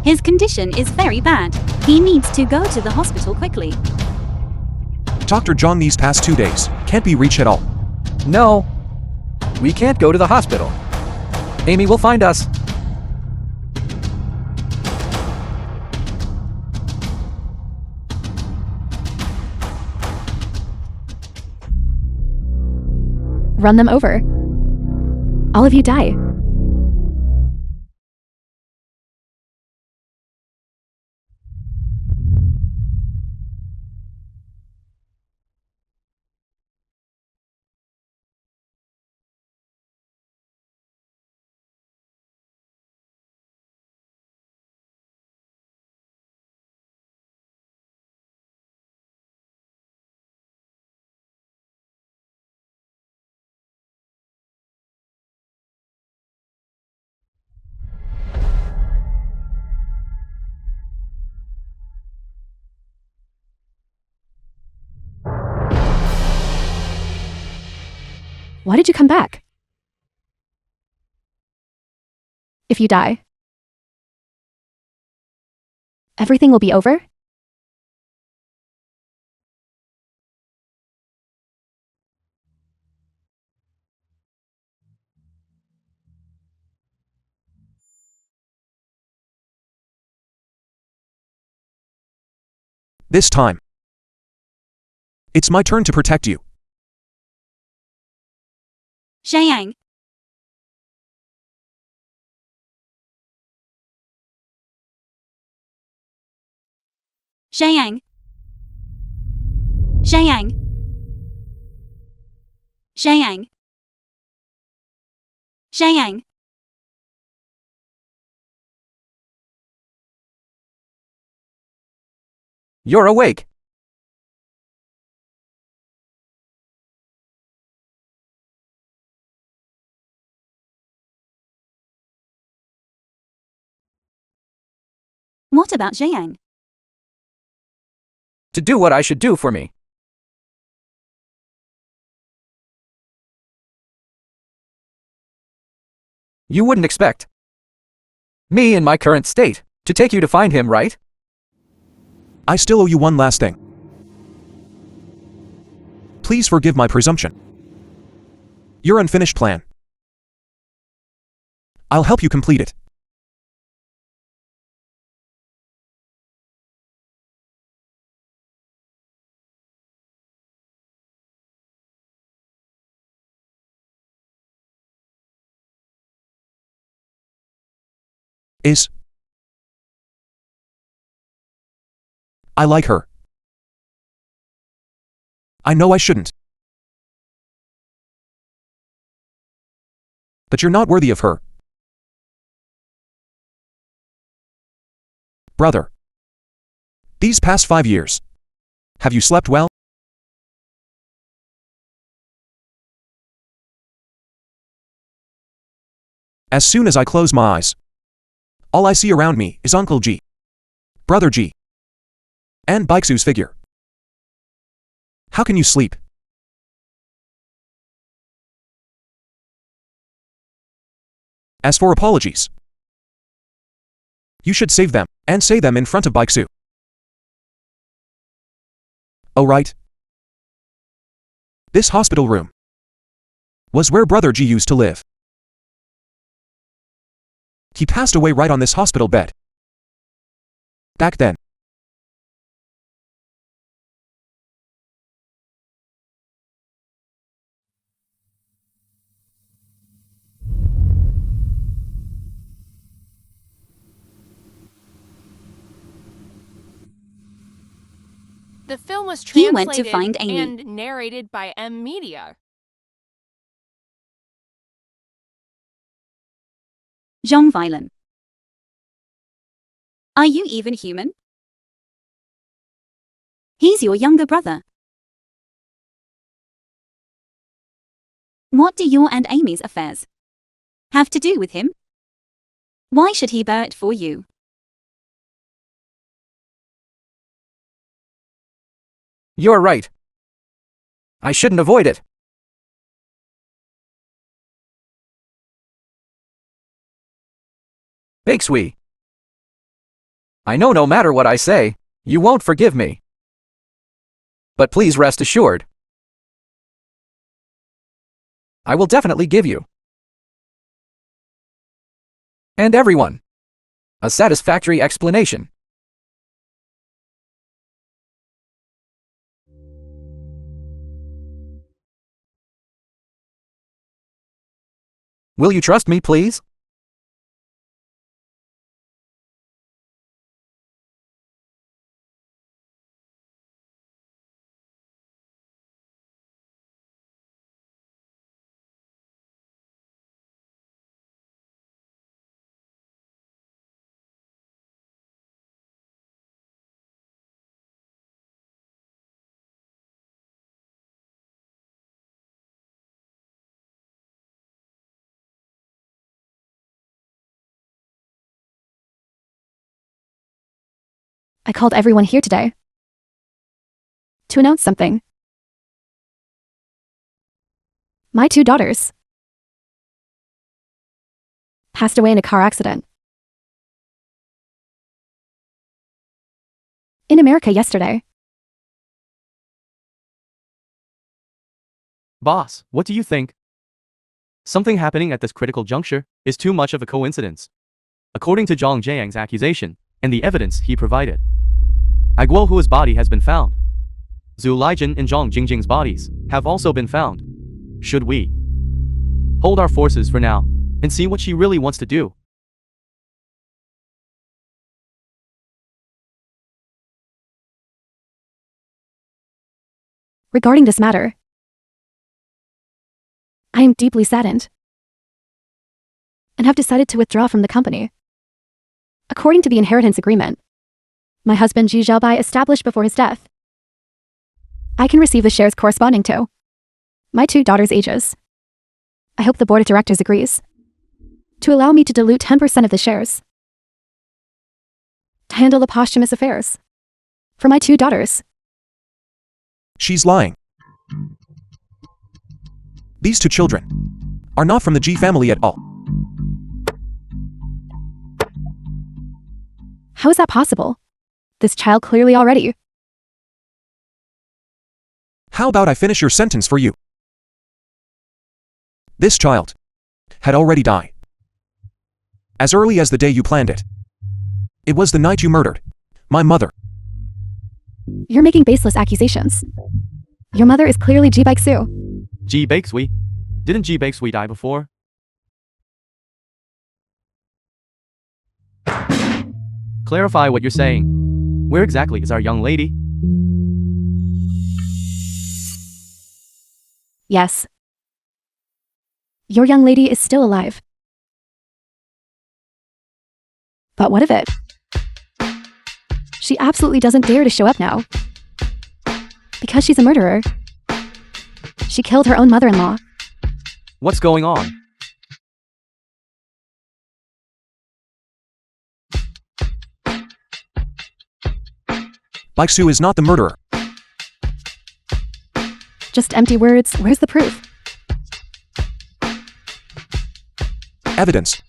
His condition is very bad. He needs to go to the hospital quickly. Dr. John these past 2 days can't be reached at all. No. We can't go to the hospital. Amy will find us. Run them over. All of you die. Why did you come back? If you die, everything will be over? This time, it's my turn to protect you. Xiang. Xiang. Xiang. Xiang. Xiang. You're awake. What about Xiang? To do what I should do for me. You wouldn't expect me in my current state to take you to find him, right? I still owe you one last thing. Please forgive my presumption. Your unfinished plan. I'll help you complete it. I like her. I know I shouldn't. But you're not worthy of her. Brother. These past 5 years. Have you slept well? As soon as I close my eyes, all I see around me is Uncle G, Brother G, and Baiku's figure. How can you sleep? As for apologies, you should save them and say them in front of Baiku. Oh right. This hospital room was where Brother G used to live. He passed away right on this hospital bed. Back then. The film was He went to translated find Amy. and narrated by M Media. Jean Violin. Are you even human? He's your younger brother. What do your and Amy's affairs have to do with him? Why should he bear it for you? You're right. I shouldn't avoid it. Bakesui. I know no matter what I say, you won't forgive me. But please rest assured, I will definitely give you and everyone a satisfactory explanation. Will you trust me, please? I called everyone here today to announce something. My 2 daughters passed away in a car accident in America yesterday. Boss, what do you think? Something happening at this critical juncture is too much of a coincidence. According to Zhang Jiang's accusation and the evidence he provided, Aguo Hua's body has been found. Zhu Lijian and Zhang Jingjing's bodies have also been found. Should we hold our forces for now and see what she really wants to do? Regarding this matter, I am deeply saddened and have decided to withdraw from the company. According to the inheritance agreement my husband Ji Zhaobai established before his death, I can receive the shares corresponding to my 2 daughters' ages. I hope the board of directors agrees to allow me to dilute 10% of the shares to handle the posthumous affairs for my 2 daughters. She's lying. These 2 children are not from the G family at all. How is that possible? This child clearly already. How about I finish your sentence for you? This child had already died as early as the day you planned it. It was the night you murdered my mother. You're making baseless accusations. Your mother is clearly Ji Baixu. Ji Baixui? Didn't Ji Baixui die before? Clarify what you're saying. Where exactly is our young lady? Yes. Your young lady is still alive. But what of it? She absolutely doesn't dare to show up now. Because she's a murderer. She killed her own mother-in-law. What's going on? Baixu is not the murderer. Just empty words. Where's the proof? Evidence.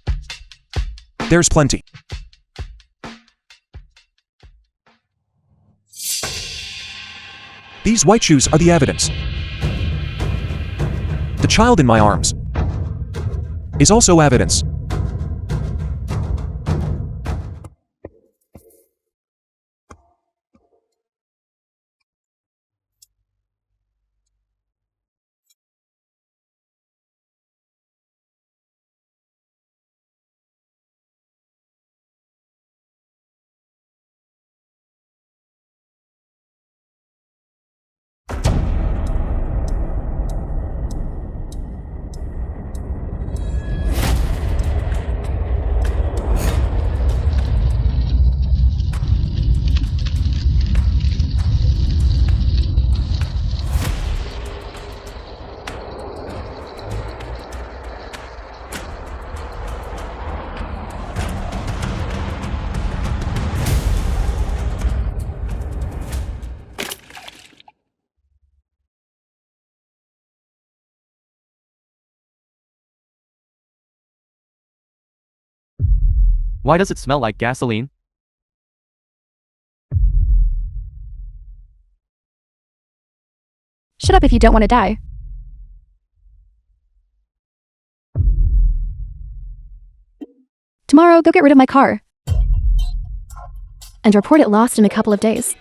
There's plenty. These white shoes are the evidence. The child in my arms is also evidence. Why does it smell like gasoline? Shut up if you don't want to die. Tomorrow, go get rid of my car. And report it lost in a couple of days.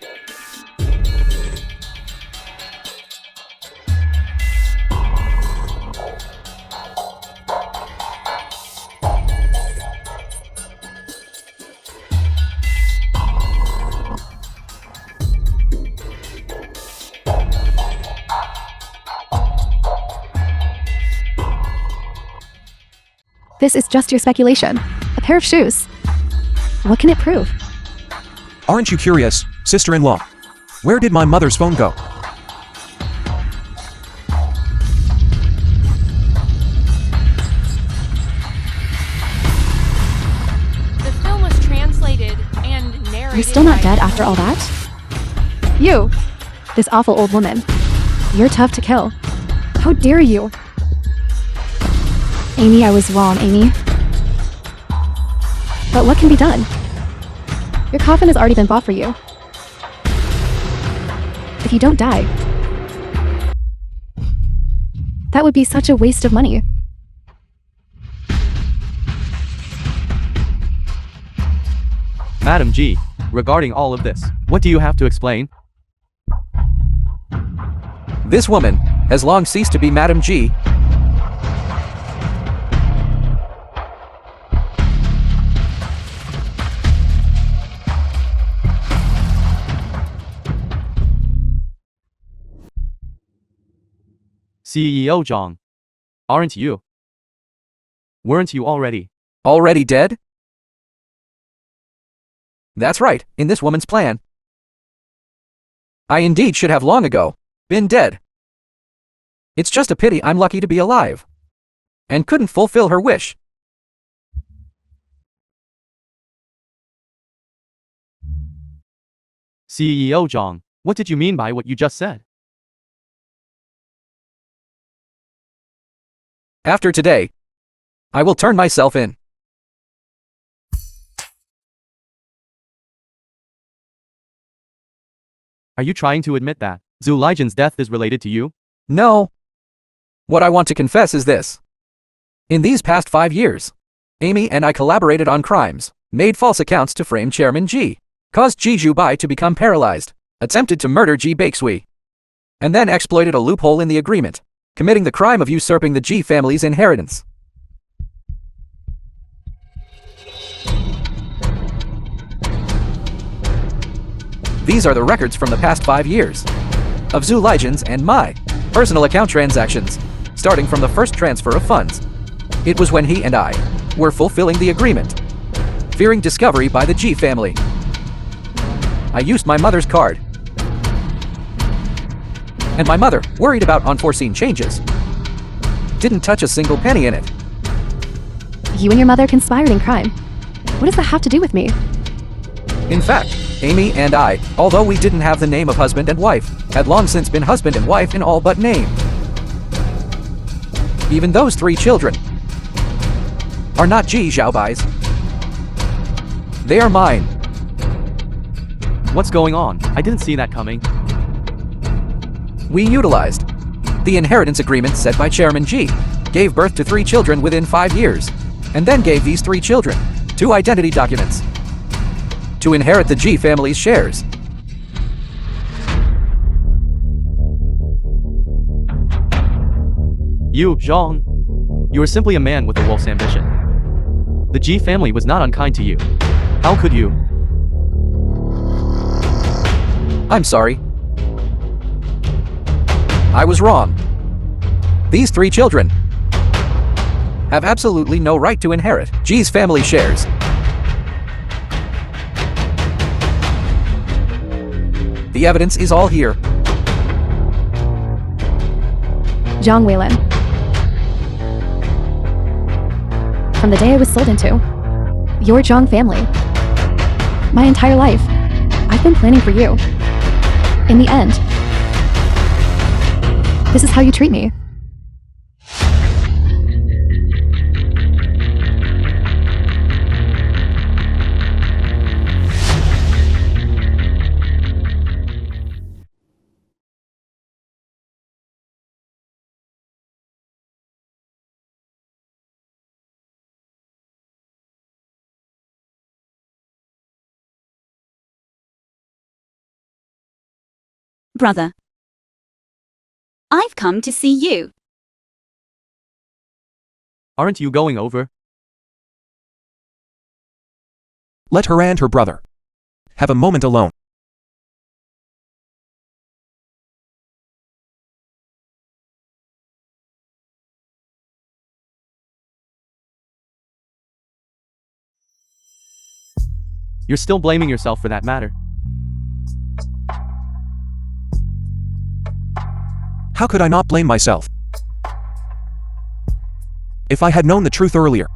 This is just your speculation. A pair of shoes. What can it prove? Aren't you curious, sister-in-law? Where did my mother's phone go? The film was translated and narrated. You're still not by- dead after all that? You! This awful old woman. You're tough to kill. How dare you? Amy, I was wrong, Amy. But what can be done? Your coffin has already been bought for you. If you don't die, that would be such a waste of money. Madam G, regarding all of this, what do you have to explain? This woman has long ceased to be Madam G. CEO Zhang. Aren't you? Weren't you already? Already dead? That's right, in this woman's plan. I indeed should have long ago been dead. It's just a pity I'm lucky to be alive and couldn't fulfill her wish. CEO Zhang, what did you mean by what you just said? After today, I will turn myself in. Are you trying to admit that Zhu Lijian's death is related to you? No. What I want to confess is this. In these past 5 years, Amy and I collaborated on crimes, made false accounts to frame Chairman G, caused Ji Zhubai to become paralyzed, attempted to murder Ji Beixui, and then exploited a loophole in the agreement, committing the crime of usurping the Ji family's inheritance. These are the records from the past 5 years of Zhu Lijian's and my personal account transactions, starting from the first transfer of funds. It was when he and I were fulfilling the agreement, fearing discovery by the Ji family. I used my mother's card, and my mother, worried about unforeseen changes, didn't touch a single penny in it. You and your mother conspired in crime. What does that have to do with me? In fact, Amy and I, although we didn't have the name of husband and wife, had long since been husband and wife in all but name. Even those 3 children are not Ji Zhaobai's. They are mine. What's going on? I didn't see that coming. We utilized the inheritance agreement set by Chairman Ji, gave birth to 3 children within 5 years, and then gave these 3 children 2 identity documents to inherit the Ji family's shares. You, Zhang. You are simply a man with a wolf's ambition. The Ji family was not unkind to you. How could you? I'm sorry. I was wrong. These 3 children have absolutely no right to inherit Ji's family shares. The evidence is all here. Zhang Weilin. From the day I was sold into your Zhang family, my entire life, I've been planning for you. In the end, this is how you treat me. Brother, I've come to see you. Aren't you going over? Let her and her brother have a moment alone. You're still blaming yourself for that matter. How could I not blame myself? If I had known the truth earlier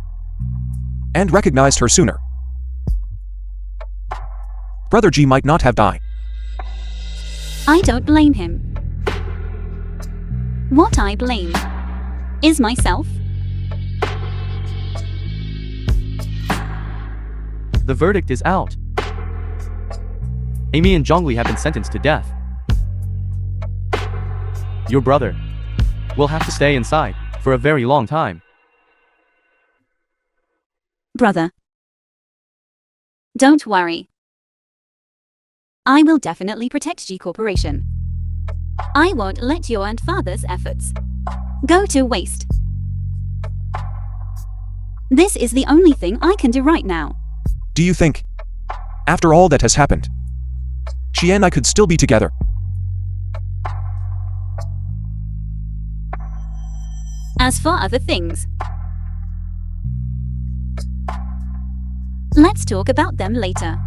and recognized her sooner, Brother G might not have died. I don't blame him. What I blame is myself. The verdict is out. Amy and Zhongli have been sentenced to death. Your brother will have to stay inside for a very long time. Brother, don't worry. I will definitely protect G Corporation. I won't let your and father's efforts go to waste. This is the only thing I can do right now. Do you think, after all that has happened, she and I could still be together? As for other things, let's talk about them later.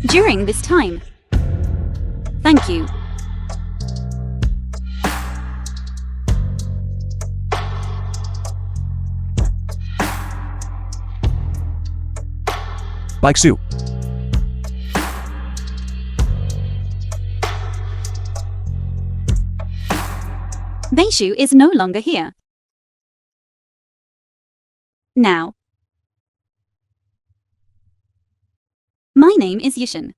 During this time, thank you. Baishu. Baishu is no longer here. Now, my name is Yishin.